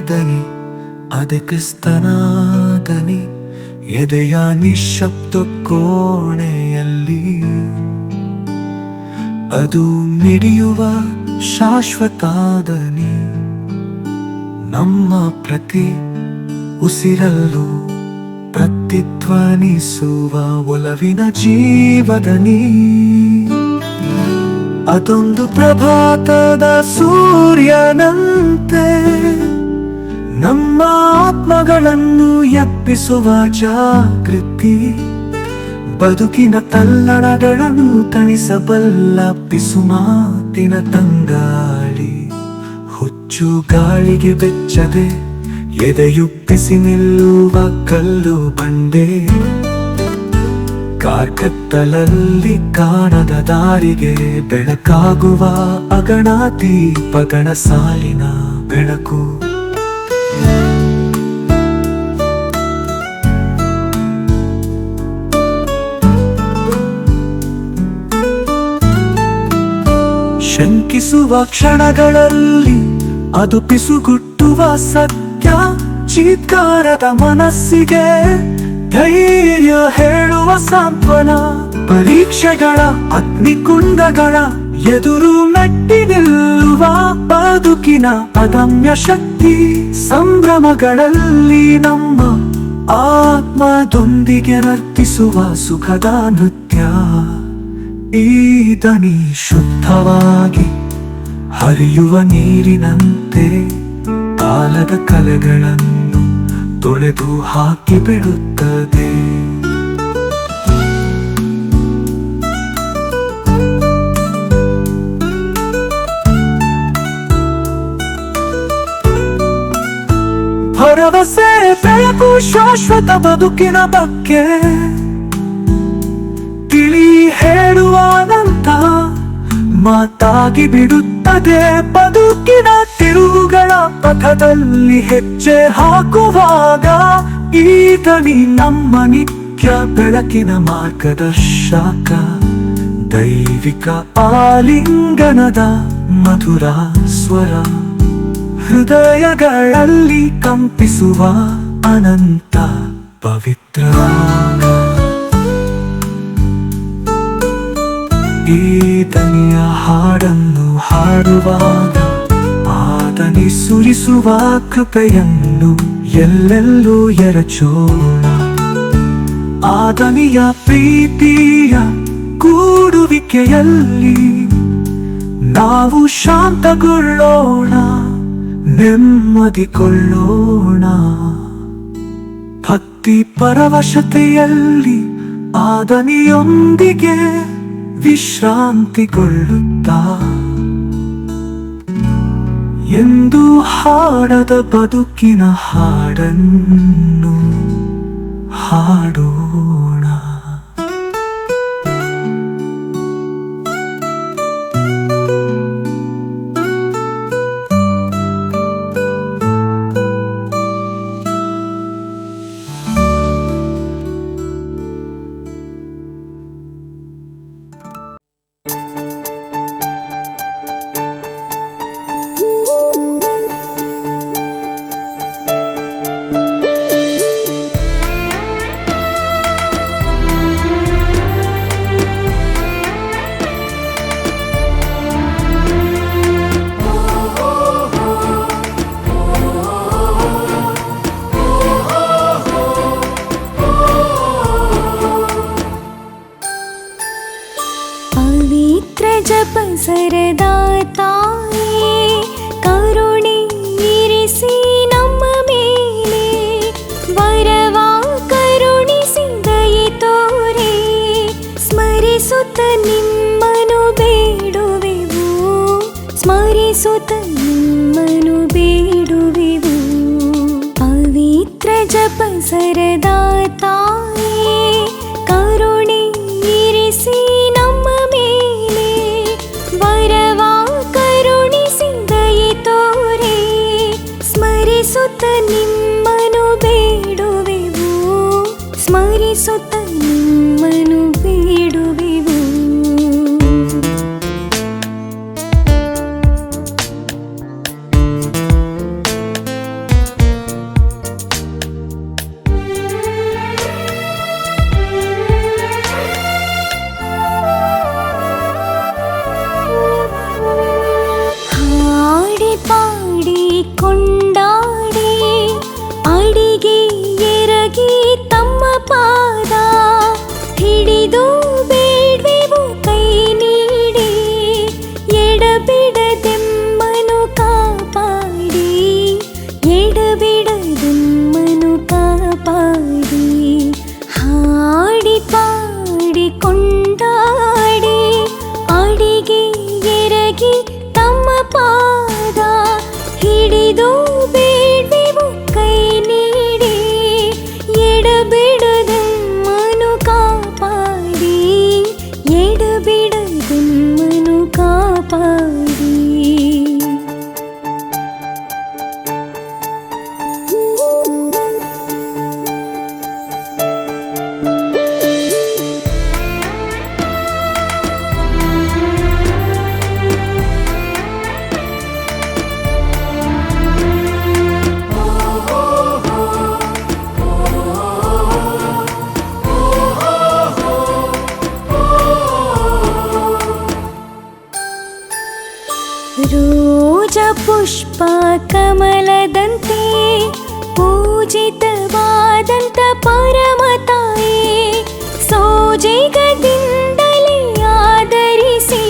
ದನಿ, ಅದೇ ಕ್ರಿಸ್ತನ ದನಿ, ಎದೆಯ ನಿಶ್ಶಬ್ದ ಕೋಣೆಯಲ್ಲಿ. ಅದು ಮಿಡಿಯುವ ಶಾಶ್ವತ ದನಿ, ನಮ್ಮ ಪ್ರತಿ ಉಸಿರಲ್ಲೂ ಪ್ರತಿಧ್ವನಿಸುವ ಒಲವಿನ ಜೀವದನಿ. ಅದೊಂದು ಪ್ರಭಾತದ ಸೂರ್ಯನಂತೆ ನಮ್ಮ ಆತ್ಮಗಳನ್ನು ಎಬ್ಬಿಸುವ ಜಾಗೃತಿ, ಬದುಕಿನ ತಲ್ಲಣಗಳನ್ನು ತಣಿಸಬಲ್ಲ ಪಿಸುಮಾತಿನ ತಂಗಾಳಿ. ಹುಚ್ಚು ಗಾಳಿಗೆ ಬೆಚ್ಚದೆ ಎದೆಯುಪ್ಪಿಸಿ ನಿಲ್ಲುವ ಕಲ್ಲು ಬಂಡೆ, ಕಾರ್ಕತ್ತಲಲ್ಲಿ ಕಾಣದ ದಾರಿಗೆ ಬೆಳಕಾಗುವ ಅಗಣ ದೀಪಗಳ ಸಾಲಿನ ಬೆಳಕು. ಶಂಕಿಸುವ ಕ್ಷಣಗಳಲ್ಲಿ ಅದು ಪಿಸುಗುಟ್ಟುವ ಸತ್ಯ, ಚೀತ್ಕಾರದ ಮನಸ್ಸಿಗೆ ಧೈರ್ಯ ಹೇಳುವ ಸಾಂತ್ವನ. ಪರೀಕ್ಷೆಗಳ ಅಗ್ನಿಕುಂಡಗಳ ಎದುರು ಮೆಟ್ಟಿ ನಿಲ್ಲುವ ಬದುಕಿನ ಅದಮ್ಯ ಶಕ್ತಿ. ಸಂಭ್ರಮಗಳಲ್ಲಿ ನಮ್ಮ ಆತ್ಮದೊಂದಿಗೆ ನರ್ತಿಸುವ ಸುಖದ ನೃತ್ಯ. ಈ ದನಿ ಶುದ್ಧವಾಗಿ ಹರಿಯುವ ನೀರಿನಂತೆ ಕಾಲದ ಕಲೆಗಳನ್ನು ತೊಳೆದು ಹಾಕಿ ಬಿಡುತ್ತದೆ. ಭರವಸೆ ಬೆಳಕು ಶಾಶ್ವತ ಬದುಕಿನ ಬಗ್ಗೆ ತಿಳಿ ಹೇಳುವ ಅನಂತ ಮಾತಾಗಿ ಬಿಡುತ್ತದೆ. ಬದುಕಿನ ತಿರುವುಗಳ ಪಥದಲ್ಲಿ ಹೆಜ್ಜೆ ಹಾಕುವಾಗ ಈ ದನಿ ನಮ್ಮ ನಿತ್ಯ ಬೆಳಕಿನ ಮಾರ್ಗದರ್ಶಕ. ದೈವಿಕ ಆಲಿಂಗನದ ಮಧುರ ಸ್ವರ, ಹೃದಯಗಳಲ್ಲಿ ಕಂಪಿಸುವ ಅನಂತ ಪವಿತ್ರ. ಈ ದನಿಯ ಹಾಡನ್ನು ಹಾಡುವಾಗ ಆ ದನಿ ಸುರಿಸುವ ಕೃಪೆಯನ್ನು ಎಲ್ಲೆಲ್ಲೂ ಎರಚೋಣ. ಆ ದನಿಯ ಪ್ರೀತಿಯ ಕೂಡುವಿಕೆಯಲ್ಲಿ ನಾವು ಶಾಂತಗೊಳ್ಳೋಣ, ನೆಮ್ಮದಿಗೊಳ್ಳೋಣ. ಭಕ್ತಿ ಪರವಶತೆಯಲ್ಲಿ ಆ ದನಿಯೊಂದಿಗೆ ವಿಶ್ರಾಂತಿಗೊಳ್ಳುತ್ತಾ ಎಂದು ಹಾಡದ ಬದುಕಿನ ಹಾಡನ್ನು ಹಾಡೋಣ. ಜಪ ಸರದಾ ತಾಯೇ ಕರುಣೆ ಇರಿಸಿ ನಮ್ಮ ಮೇಲೆ, ವರವಾ ಕರುಣಿಸಿ ದಯೆ ತೋರೆ, ಸ್ಮರಿಸುತ್ತ ನಿಮ್ಮನು ಬೇಡುವೆವು, ಸ್ಮರಿಸುತ್ತ ನಿಮ್ಮನು ಬೇಡುವೆವು. ಪವಿತ್ರ ಜಪ ಸರದಾ ತಾಯೇ ಕರುಣೆ ಇರಿಸಿ ನಮ್ಮ ಮೇಲೆ, ವರವಾ ಕರುಣಿಸಿ ದಯೆ ತೋರೆ, ಸ್ಮರಿಸುತ್ತ ನಿಮ್ಮನು ಬೇಡುವೆವು, ಸ್ಮರಿಸುತ್ತ ನಿಮ್ಮನು ಬೇಡುವೆವು. ಬಂದಂತೆ ಪೂಜಿತವಾದಂತ ಪರಮತಾಯೇ ಸೋಜಿಗದಿಂದಲೇ ಆದರಿಸಿ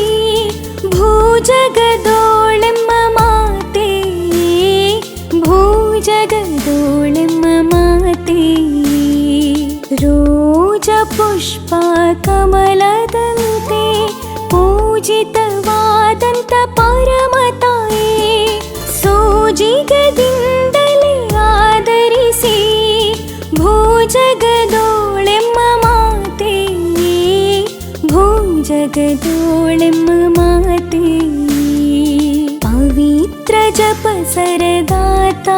ಭೂಜಗದೋಳೆಮ್ಮ ಮಾತೆ ಭೂಜಗದೋಳೆಮ್ಮ ಮಾತೆ ರೋಜ ಪುಷ್ಪ ಕಮಲದಂತೆ ಪೂಜಿತವಾದಂತ ಪರಮತಾಯೇ ಸೋಜಿಗದಿಂದಲೇ ಆದರಿಸಿ ಭೂಜಗದೋಳೆಮ್ಮ ಮಾತೆ ಭೂಜಗದೋಳೆಮ್ಮ ಮಾತೆ ಪವಿತ್ರ ಜಪ ಸರದಾತಾಯೇ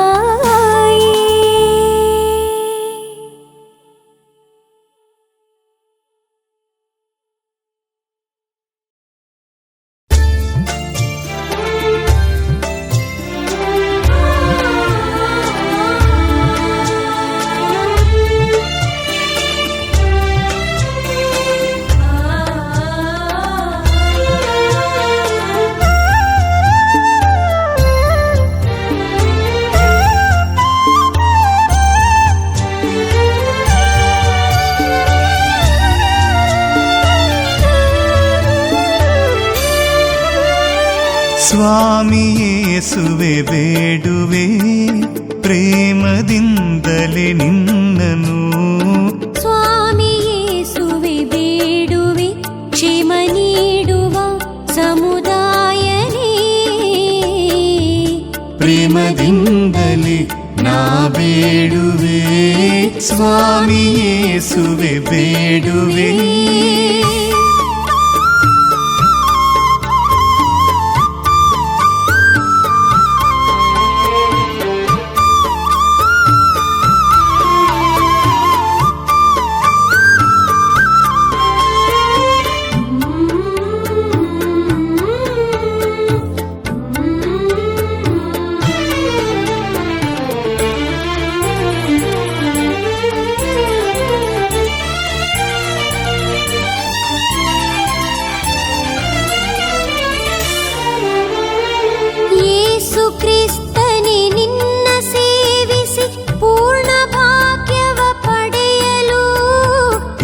ಸ್ವಾಮಿ ಯೇಸುವೆ ಬೇಡುವೆ ಪ್ರೇಮದಿಂದಲೇ ನಿನ್ನನು ಸ್ವಾಮಿ ಯೇಸುವೆ ಬೇಡುವೆ ಕ್ಷೇಮ ನೀಡುವ ಸಮುದಾಯನೇ ಪ್ರೇಮದಿಂದಲೇ ನಾ ಬೇಡುವೆ ಸ್ವಾಮಿ ಯೇಸುವೆ ಬೇಡುವೆ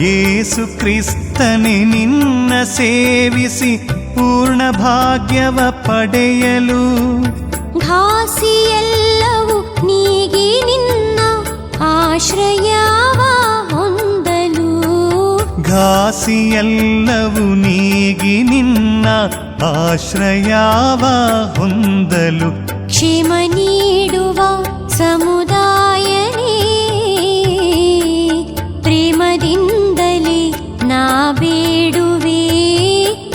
ಯೇಸು ಕ್ರಿಸ್ತನೇ ನಿನ್ನ ಸೇವಿಸಿ ಪೂರ್ಣ ಭಾಗ್ಯವ ಪಡೆಯಲು ಘಾಸಿಯೆಲ್ಲವೂ ನೀಗಿ ನಿನ್ನ ಆಶ್ರಯವ ಹೊಂದಲು ಘಾಸಿಯೆಲ್ಲವೂ ನೀಗಿ ನಿನ್ನ ಆಶ್ರಯವ ಹೊಂದಲು ಕ್ಷೇಮ ನೀಡುವ ಸಮುದಾಯನೇ ಪ್ರೇಮದಿಂದಲೇ ನಾ ಬೇಡುವೆ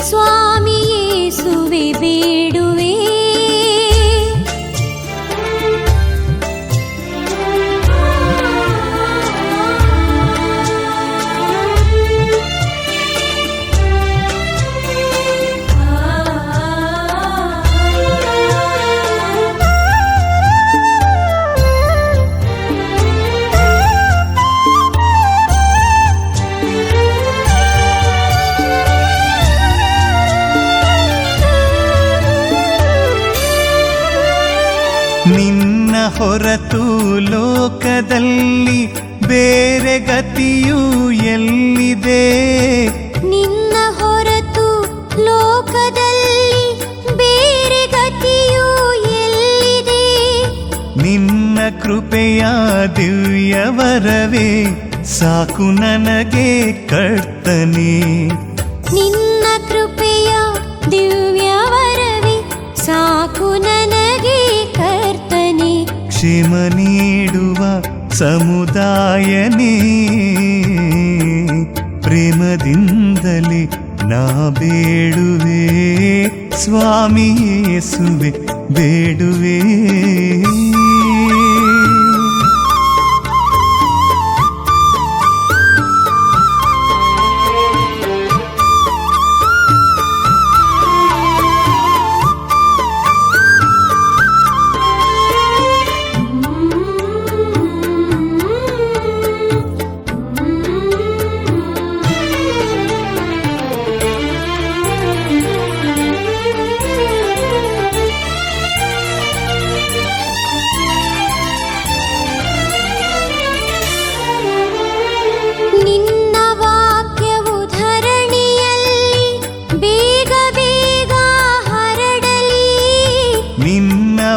ಸ್ವಾಮಿ ಯೇಸುವೆ ಬೇಡುವೆ ನಿನ್ನ ಹೊರತು ಲೋಕದಲ್ಲಿ ಬೇರೆ ಗತಿಯೂ ಎಲ್ಲಿದೆ ನಿನ್ನ ಹೊರತು ಲೋಕದಲ್ಲಿ ಬೇರೆ ಗತಿಯೂ ಎಲ್ಲಿದೆ ನಿನ್ನ ಕೃಪೆಯ ದಿವ್ಯವರವೇ ಸಾಕು ನನಗೆ ಕರ್ತನೇ ನಿನ್ನ ಕೃಪೆಯ ದಿವ್ಯವರವೇ ಸಾಕು ನನಗೆ ಕರ್ತನೆ ಕ್ಷೇಮ ನೀಡುವ ಸಮುದಾಯನೇ ಪ್ರೇಮದಿಂದಲೇ ನಾ ಬೇಡುವೆ ಸ್ವಾಮಿ ಯೇಸುವೆ ಬೇಡುವೆ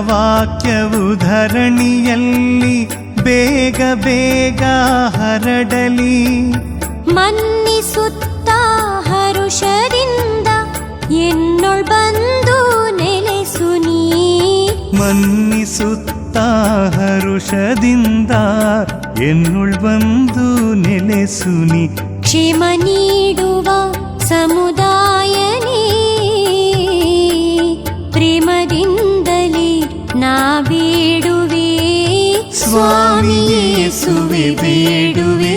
ವಾಕ್ಯವು ಧರಣಿಯಲ್ಲಿ ಬೇಗ ಬೇಗ ಹರಡಲಿ. ಮನ್ನಿಸುತ್ತ ಹರುಷದಿಂದ ಎನ್ನೊಳ್ ಬಂದು ನೆಲೆಸು ನೀ. ಮನ್ನಿಸುತ್ತ ಹರುಷದಿಂದ ಎನ್ನುಳ್ ಬಂದು ನೆಲೆಸು ನೀ. ಕ್ಷೇಮ ನೀಡುವ ಸಮುದಾಯನೇ ಪ್ರೇಮದಿಂದಲೇ ನಾ ಬೇಡುವೆ. ಸ್ವಾಮಿ ಯೇಸುವೆ ಬೇಡುವೆ,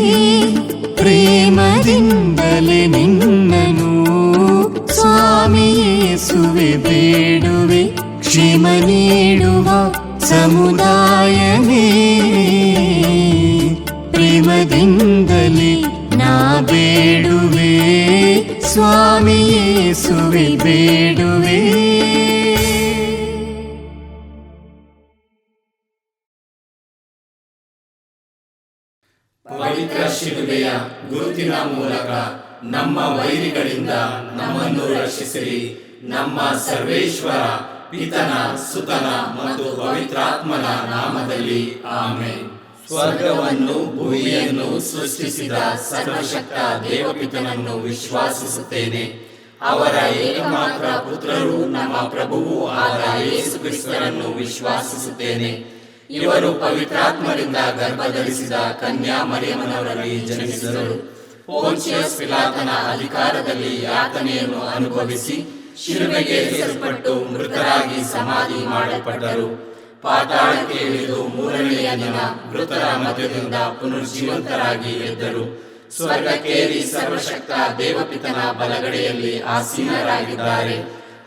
ಪ್ರೇಮದಿಂದಲೇ ನಿನ್ನನು. ಸ್ವಾಮಿ ಯೇಸುವೆ ಬೇಡುವೆ, ಕ್ಷೇಮ ನೀಡುವ ಸಮುದಾಯನೇ ಪ್ರೇಮದಿಂದಲೇ ನಾ ಬೇಡುವೆ. ಸ್ವಾಮಿ ಯೇಸುವೆ ಬೇಡುವೆ. ಪವಿತ್ರ ಶಿಲುಬೆಯ ಗುರುತಿನ ಮೂಲಕ ನಮ್ಮ ವೈರಿಗಳಿಂದ ನಮ್ಮನ್ನು ರಕ್ಷಿಸಿರಿ. ನಮ್ಮ ಸರ್ವೇಶ್ವರ ಪಿತನ, ಸುತನ ಮತ್ತು ಪವಿತ್ರಾತ್ಮನ ನಾಮದಲ್ಲಿ ಆಮೆನ್. ಸ್ವರ್ಗವನ್ನು ಭೂಮಿಯನ್ನು ಸೃಷ್ಟಿಸಿದ ಸರ್ವಶಕ್ತ ದೇವಪಿತನನ್ನು ವಿಶ್ವಾಸಿಸುತ್ತೇನೆ. ಅವರ ಏಕಮಾತ್ರ ಪುತ್ರರು ನಮ್ಮ ಪ್ರಭುವೂ ಆದ ಯೇಸು ಕ್ರಿಸ್ತರನ್ನು ವಿಶ್ವಾಸಿಸುತ್ತೇನೆ. ಇವರು ಪವಿತ್ರಾತ್ಮರಿಂದ ಗರ್ಭಧರಿಸಿದ ಕನ್ಯಾ ಮರಿಯಮ್ಮನವರಲ್ಲಿ ಜನಿಸಿದರು. ಪೋಂಚಿಯಸ್ ಪಿಲಾತನ ಅಧಿಕಾರದಲ್ಲಿ ಯಾತನೆಯನ್ನು ಅನುಭವಿಸಿ ಶಿಲುಬೆಗೆ ಏರಿಸಲ್ಪಟ್ಟು ಮೃತರಾಗಿ ಸಮಾಧಿ ಮಾಡಲ್ಪಟ್ಟರು. ಪಾತಾಳಕ್ಕೆ ಇಳಿದು ಮೂರನೆಯ ದಿನ ಮೃತರ ಮಧ್ಯದಿಂದ ಪುನರ್ಜೀವಂತರಾಗಿ ಎದ್ದರು. ಸ್ವರ್ಗಕ್ಕೇರಿ ಸರ್ವಶಕ್ತ ದೇವಪಿತನ ಬಲಗಡೆಯಲ್ಲಿ ಆಸೀನರಾಗಿದ್ದಾರೆ.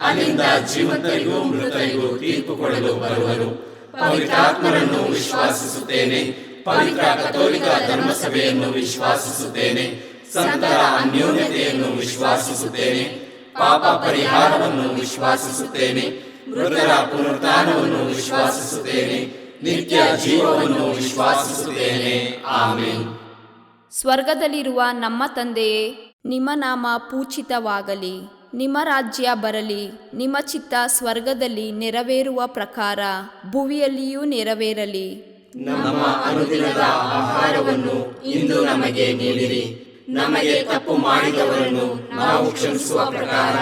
ಅಲ್ಲಿಂದ ಜೀವಂತರಿಗೂ ಮೃತರಿಗೂ ತೀರ್ಪು ಕೊಡಲು ಬರುವರು. ಪವಿತ್ರಾತ್ಮರನ್ನು ವಿಶ್ವಾಸಿಸುತ್ತೇನೆ. ಪವಿತ್ರ ಕಥೋಲಿಕ ಧರ್ಮಸಭೆಯನ್ನು ವಿಶ್ವಾಸಿಸುತ್ತೇನೆ. ಸಂತರ ಅನ್ಯೋನ್ಯತೆಯನ್ನು ವಿಶ್ವಾಸಿಸುತ್ತೇನೆ. ಪಾಪ ಪರಿಹಾರವನ್ನು ವಿಶ್ವಾಸಿಸುತ್ತೇನೆ. ಮೃತರ ಪುನರುತ್ಥಾನವನ್ನು ವಿಶ್ವಾಸಿಸುತ್ತೇನೆ. ನಿತ್ಯ ಜೀವವನ್ನು ವಿಶ್ವಾಸಿಸುತ್ತೇನೆ. ಆಮೆನ್. ಸ್ವರ್ಗದಲ್ಲಿರುವ ನಮ್ಮ ತಂದೆಯೇ, ನಿಮ್ಮ ನಾಮ ಪೂಜಿತವಾಗಲಿ. ನಿಮ್ಮ ರಾಜ್ಯ ಬರಲಿ. ನಿಮ್ಮ ಚಿತ್ತ ಸ್ವರ್ಗದಲ್ಲಿ ನೆರವೇರುವ ಪ್ರಕಾರ ಭುವಿಯಲ್ಲಿಯೂ ನೆರವೇರಲಿ. ನಮ್ಮ ಅನುದಿನದ ಆಹಾರವನ್ನು ಇಂದು ನಮಗೆ ನೀಡಿರಿ. ನಮಗೆ ತಪ್ಪು ಮಾಡಿದವರನ್ನು ನಾವು ಕ್ಷಮಿಸುವ ಪ್ರಕಾರ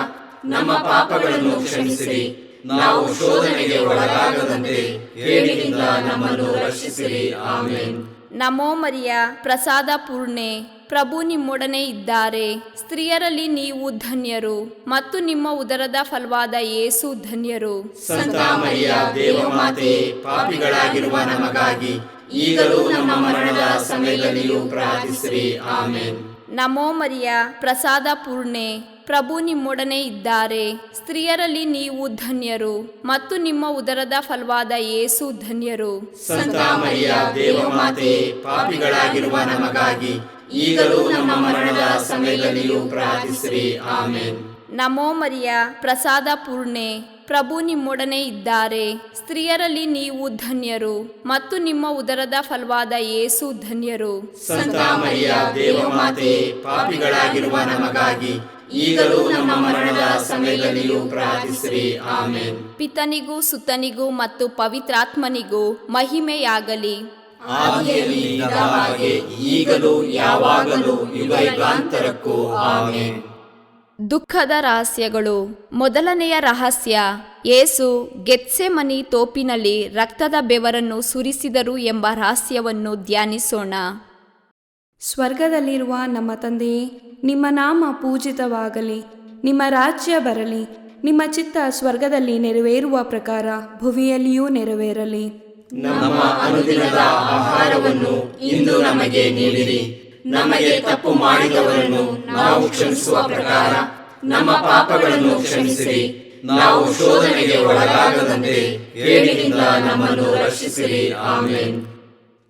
ನಮ್ಮ ಪಾಪಗಳನ್ನು ಕ್ಷಮಿಸಿರಿ. ನಾವು ಶೋಧನೆಗೆ ಒಳಗಾಗದಂತೆ ಕೇಡಿನಿಂದ ನಮ್ಮನ್ನು ರಕ್ಷಿಸಿರಿ. ಆಮೆನ್. ನಮೋ ಮರಿಯ, ಪ್ರಸಾದ ಪೂರ್ಣೆ, ಪ್ರಭು ನಿಮ್ಮೊಡನೆ ಇದ್ದಾರೆ. ಸ್ತ್ರೀಯರಲ್ಲಿ ನೀವು ಧನ್ಯರು ಮತ್ತು ನಿಮ್ಮ ಉದರದ ಫಲವಾದ ಯೇಸು ಧನ್ಯರು. ಸಂತ ಮರಿಯ ದೇವಮಾತೆಯೇ, ಪಾಪಿಗಳಾಗಿರುವ ನಮಗಾಗಿ ಈಗಲೂ ನಮ್ಮ ಮರಣದ ಸಮಯದಲ್ಲಿಯೂ ಪ್ರಾರ್ಥಿಸಿರಿ. ಆಮೆನ್. ನಮೋ ಮರಿಯ, ಪ್ರಸಾದ ಪೂರ್ಣೆ, ಪ್ರಭು ನಿಮ್ಮೊಡನೆ ಇದ್ದಾರೆ. ಸ್ತ್ರೀಯರಲ್ಲಿ ನೀವು ಧನ್ಯರು ಮತ್ತು ನಿಮ್ಮ ಉದರದ ಫಲವಾದ ಯೇಸು ಧನ್ಯರು. ಸಂತ ಮರಿಯ ದೇವಮಾತೆಯೇ, ಪಾಪಿಗಳಾಗಿರುವ ನಮಗಾಗಿ ಈಗಲೂ ನಮ್ಮ ಮರಣದ ಸಮಯದಲ್ಲಿಯೂ ಪ್ರಾರ್ಥಿಸಿರಿ. ಆಮೆನ್. ನಮೋ ಮರಿಯ, ಪ್ರಸಾದ ಪೂರ್ಣೆ, ಪ್ರಭು ನಿಮ್ಮೊಡನೆ ಇದ್ದಾರೆ. ಸ್ತ್ರೀಯರಲ್ಲಿ ನೀವು ಧನ್ಯರು ಮತ್ತು ನಿಮ್ಮ ಉದರದ ಫಲವಾದ ಯೇಸು ಧನ್ಯರು. ಸಂತ ಮರಿಯ ದೇವಮಾತೆಯೇ, ಪಾಪಿಗಳಾಗಿರುವ ನಮಗಾಗಿ ಈಗಲೂ ನಮ್ಮ ಮರಣದ ಸಮಯದಲ್ಲಿಯೂ ಪ್ರಾರ್ಥಿಸಿರಿ. ಆಮೆನ್. ಪಿತನಿಗೂ ಸುತನಿಗೂ ಮತ್ತು ಪವಿತ್ರಾತ್ಮನಿಗೂ ಮಹಿಮೆಯಾಗಲಿ. ಆದಿಯಲ್ಲಿ ಇದ್ದ ಹಾಗೆ ಈಗಲೂ ಯಾವಾಗಲೂ ಯುಗಯುಗಾಂತರಕ್ಕೂ. ಆಮೆನ್. ದುಃಖದ ರಹಸ್ಯಗಳು. ಮೊದಲನೆಯ ರಹಸ್ಯ, ಯೇಸು ಗೆತ್ಸೆಮನಿ ತೋಪಿನಲ್ಲಿ ರಕ್ತದ ಬೆವರನ್ನು ಸುರಿಸಿದರು ಎಂಬ ರಹಸ್ಯವನ್ನು ಧ್ಯಾನಿಸೋಣ. ಸ್ವರ್ಗದಲ್ಲಿರುವ ನಮ್ಮ ತಂದೆಯೇ, ನಿಮ್ಮ ನಾಮ ಪೂಜಿತವಾಗಲಿ. ನಿಮ್ಮ ರಾಜ್ಯ ಬರಲಿ. ನಿಮ್ಮ ಚಿತ್ತ ಸ್ವರ್ಗದಲ್ಲಿ ನೆರವೇರುವ ಪ್ರಕಾರ ಭುವಿಯಲ್ಲಿಯೂ ನೆರವೇರಲಿ. ನಮ್ಮ ಅನುದಿನದ ಆಹಾರವನ್ನು ಇಂದು ನಮಗೆ ನೀಡಿರಿ. ನಮಗೆ ತಪ್ಪು ಮಾಡಿದವರನ್ನು ನಾವು ಕ್ಷಮಿಸುವ ಪ್ರಕಾರ ನಮ್ಮ ಪಾಪಗಳನ್ನು ಕ್ಷಮಿಸಿರಿ. ನಾವು ಶೋಧನೆಗೆ ಒಳಗಾಗದಂತೆ ಕೇಡಿನಿಂದ ನಮ್ಮನ್ನು ರಕ್ಷಿಸಿರಿ. ಆಮೆನ್.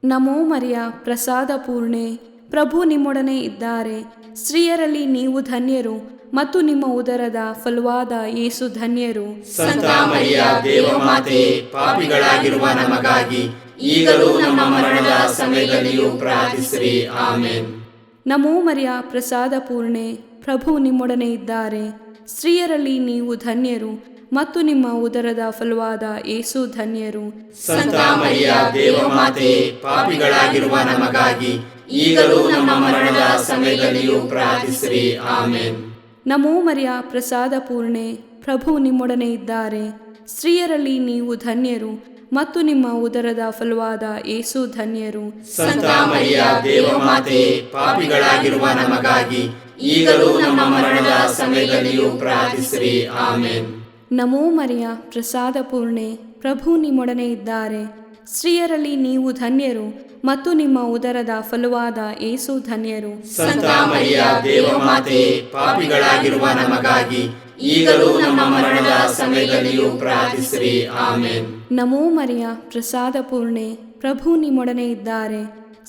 ನಮೋ ಮರಿಯ, ಪ್ರಸಾದ ಪೂರ್ಣೆ, ಪ್ರಭು ನಿಮ್ಮೊಡನೆ ಇದ್ದಾರೆ. ಸ್ತ್ರೀಯರಲ್ಲಿ ನೀವು ಧನ್ಯರು ಮತ್ತು ನಿಮ್ಮ ಉದರದ ಫಲವಾದ ಯೇಸು ಧನ್ಯರು. ಸಂತ ಮರಿಯ ದೇವಮಾತೆಯೇ, ಪಾಪಿಗಳಾಗಿರುವ ನಮಗಾಗಿ ಈಗಲೂ ನಮ್ಮ ಮರಣದ ಸಮಯದಲ್ಲಿಯೂ ಪ್ರಾರ್ಥಿಸಿರಿ. ಆಮೆನ್. ನಮೋ ಮರಿಯ, ಪ್ರಸಾದ ಪೂರ್ಣೆ, ಪ್ರಭು ನಿಮ್ಮೊಡನೆ ಇದ್ದಾರೆ. ಸ್ತ್ರೀಯರಲ್ಲಿ ನೀವು ಧನ್ಯರು ಮತ್ತು ನಿಮ್ಮ ಉದರದ ಫಲವಾದ ಯೇಸು ಧನ್ಯರು. ಸಂತ ಮರಿಯ ದೇವಮಾತೆ, ಪಾಪಿಗಳಾಗಿರುವ ನಮಗಾಗಿ ಈಗಲೂ ನಮ್ಮ ಮರಣದ ಸಮಯದಲ್ಲಿಯೂ ಪ್ರಾರ್ಥಿಸಿರಿ. ಆಮೇನ್. ನಮೋ ಮರಿಯ ಪ್ರಸಾದ ಪೂರ್ಣೆ, ಪ್ರಭು ನಿಮ್ಮೊಡನೆ ಇದ್ದಾರೆ. ಸ್ತ್ರೀಯರಲ್ಲಿ ನೀವು ಧನ್ಯರು ಮತ್ತು ನಿಮ್ಮ ಉದರದ ಫಲವಾದ ಯೇಸು ಧನ್ಯರು. ಸಂತ ಮರಿಯ ದೇವಮಾತೆ, ಪಾಪಿಗಳಾಗಿರುವ ನಮಗಾಗಿ ಈಗಲೂ ನಮ್ಮ ಮರಣದ ಸಮಯದಲ್ಲಿಯೂ ಪ್ರಾರ್ಥಿಸಿರಿ. ಆಮೇನ್. ನಮೋ ಮರಿಯ ಪ್ರಸಾದ ಪೂರ್ಣೆ, ಪ್ರಭು ನಿಮ್ಮೊಡನೆ ಇದ್ದಾರೆ. ಸ್ತ್ರೀಯರಲ್ಲಿ ನೀವು ಧನ್ಯರು ಮತ್ತು ನಿಮ್ಮ ಉದರದ ಫಲವಾದ ಯೇಸು ಧನ್ಯರು. ಸಂತ ಮರಿಯ ದೇವಮಾತೆ, ಪಾಪಿಗಳಾಗಿರುವ ನಮಗಾಗಿ ಈಗಲೂ ನಮ್ಮ ಮರಣದ ಸಮಯದಲ್ಲಿಯೂ ಪ್ರಾರ್ಥಿಸಿರಿ. ಆಮೇನ್. ನಮೋ ಮರಿಯ ಪ್ರಸಾದ ಪೂರ್ಣೆ, ಪ್ರಭು ನಿಮ್ಮೊಡನೆ ಇದ್ದಾರೆ.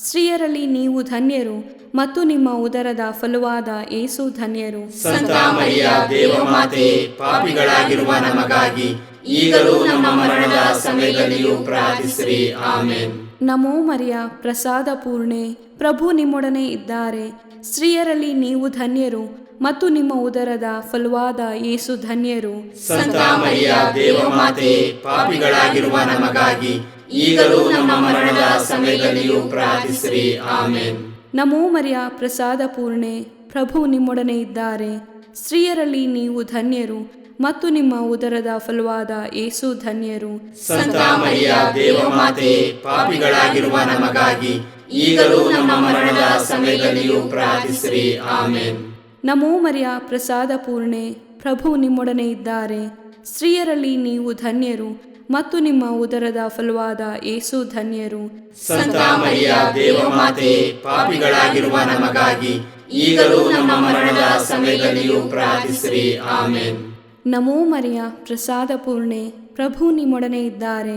ಸ್ತ್ರೀಯರಲ್ಲಿ ನೀವು ಧನ್ಯರು ಮತ್ತು ನಿಮ್ಮ ಉದರದ ಫಲವಾದ ಯೇಸು ಧನ್ಯರು. ಸಂತ ಮರಿಯ ದೇವಮಾತೆ, ಪಾಪಿಗಳಾಗಿರುವ ನಮಗಾಗಿ ಈಗಲೂ ನಮ್ಮ ಮರಣದ ಸಮಯದಲ್ಲಿಯೂ ಪ್ರಾರ್ಥಿಸಿರಿ. ಆಮೇನ್. ನಮೋ ಮರಿಯ ಪ್ರಸಾದ ಪೂರ್ಣೆ, ಪ್ರಭು ನಿಮ್ಮೊಡನೆ ಇದ್ದಾರೆ. ಸ್ತ್ರೀಯರಲ್ಲಿ ನೀವು ಧನ್ಯರು ಮತ್ತು ನಿಮ್ಮ ಉದರದ ಫಲವಾದ ಯೇಸು ಧನ್ಯರು. ಸಂತ ಮರಿಯ ದೇವಮಾತೆ, ಪಾಪಿಗಳಾಗಿರುವ ನಮಗಾಗಿ ಈಗಲೂ ನಮ್ಮ ಮರಣದ ಸಮಯದಲ್ಲಿಯೂ ಪ್ರಾರ್ಥಿಸಿರಿ. ಆಮೇನ್. ನಮೋ ಮರಿಯ ಪ್ರಸಾದ ಪೂರ್ಣೆ, ಪ್ರಭು ನಿಮ್ಮೊಡನೆ ಇದ್ದಾರೆ. ಸ್ತ್ರೀಯರಲ್ಲಿ ನೀವು ಧನ್ಯರು ಮತ್ತು ನಿಮ್ಮ ಉದರದ ಫಲವಾದ ಯೇಸು ಧನ್ಯರು. ಸಂತ ಮರಿಯ ದೇವಮಾತೆ, ಪಾಪಿಗಳಾಗಿರುವ ನಮಗಾಗಿ ಈಗಲೂ ನಮ್ಮ ಮರಣದ ಸಮಯದಲ್ಲಿಯೂ ಪ್ರಾರ್ಥಿಸಿರಿ. ಆಮೇನ್. ನಮೋ ಮರಿಯ ಪ್ರಸಾದ ಪೂರ್ಣೆ, ಪ್ರಭು ನಿಮ್ಮೊಡನೆ ಇದ್ದಾರೆ. ಸ್ತ್ರೀಯರಲ್ಲಿ ನೀವು ಧನ್ಯರು ಮತ್ತು ನಿಮ್ಮ ಉದರದ ಫಲವಾದ ಯೇಸು ಧನ್ಯರು. ಸಂತ ಮರಿಯ ದೇವಮಾತೆ, ಪಾಪಿಗಳಾಗಿರುವ ನಮಗಾಗಿ ಈಗಲೂ ನಮ್ಮ ಮರಣದ ಸಮಯದಲ್ಲಿಯೂ ಪ್ರಾರ್ಥಿಸಿರಿ. ಆಮೇನ್. ನಮೋ ಮರಿಯ ಪ್ರಸಾದ ಪೂರ್ಣೆ, ಪ್ರಭು ನಿಮ್ಮೊಡನೆ ಇದ್ದಾರೆ.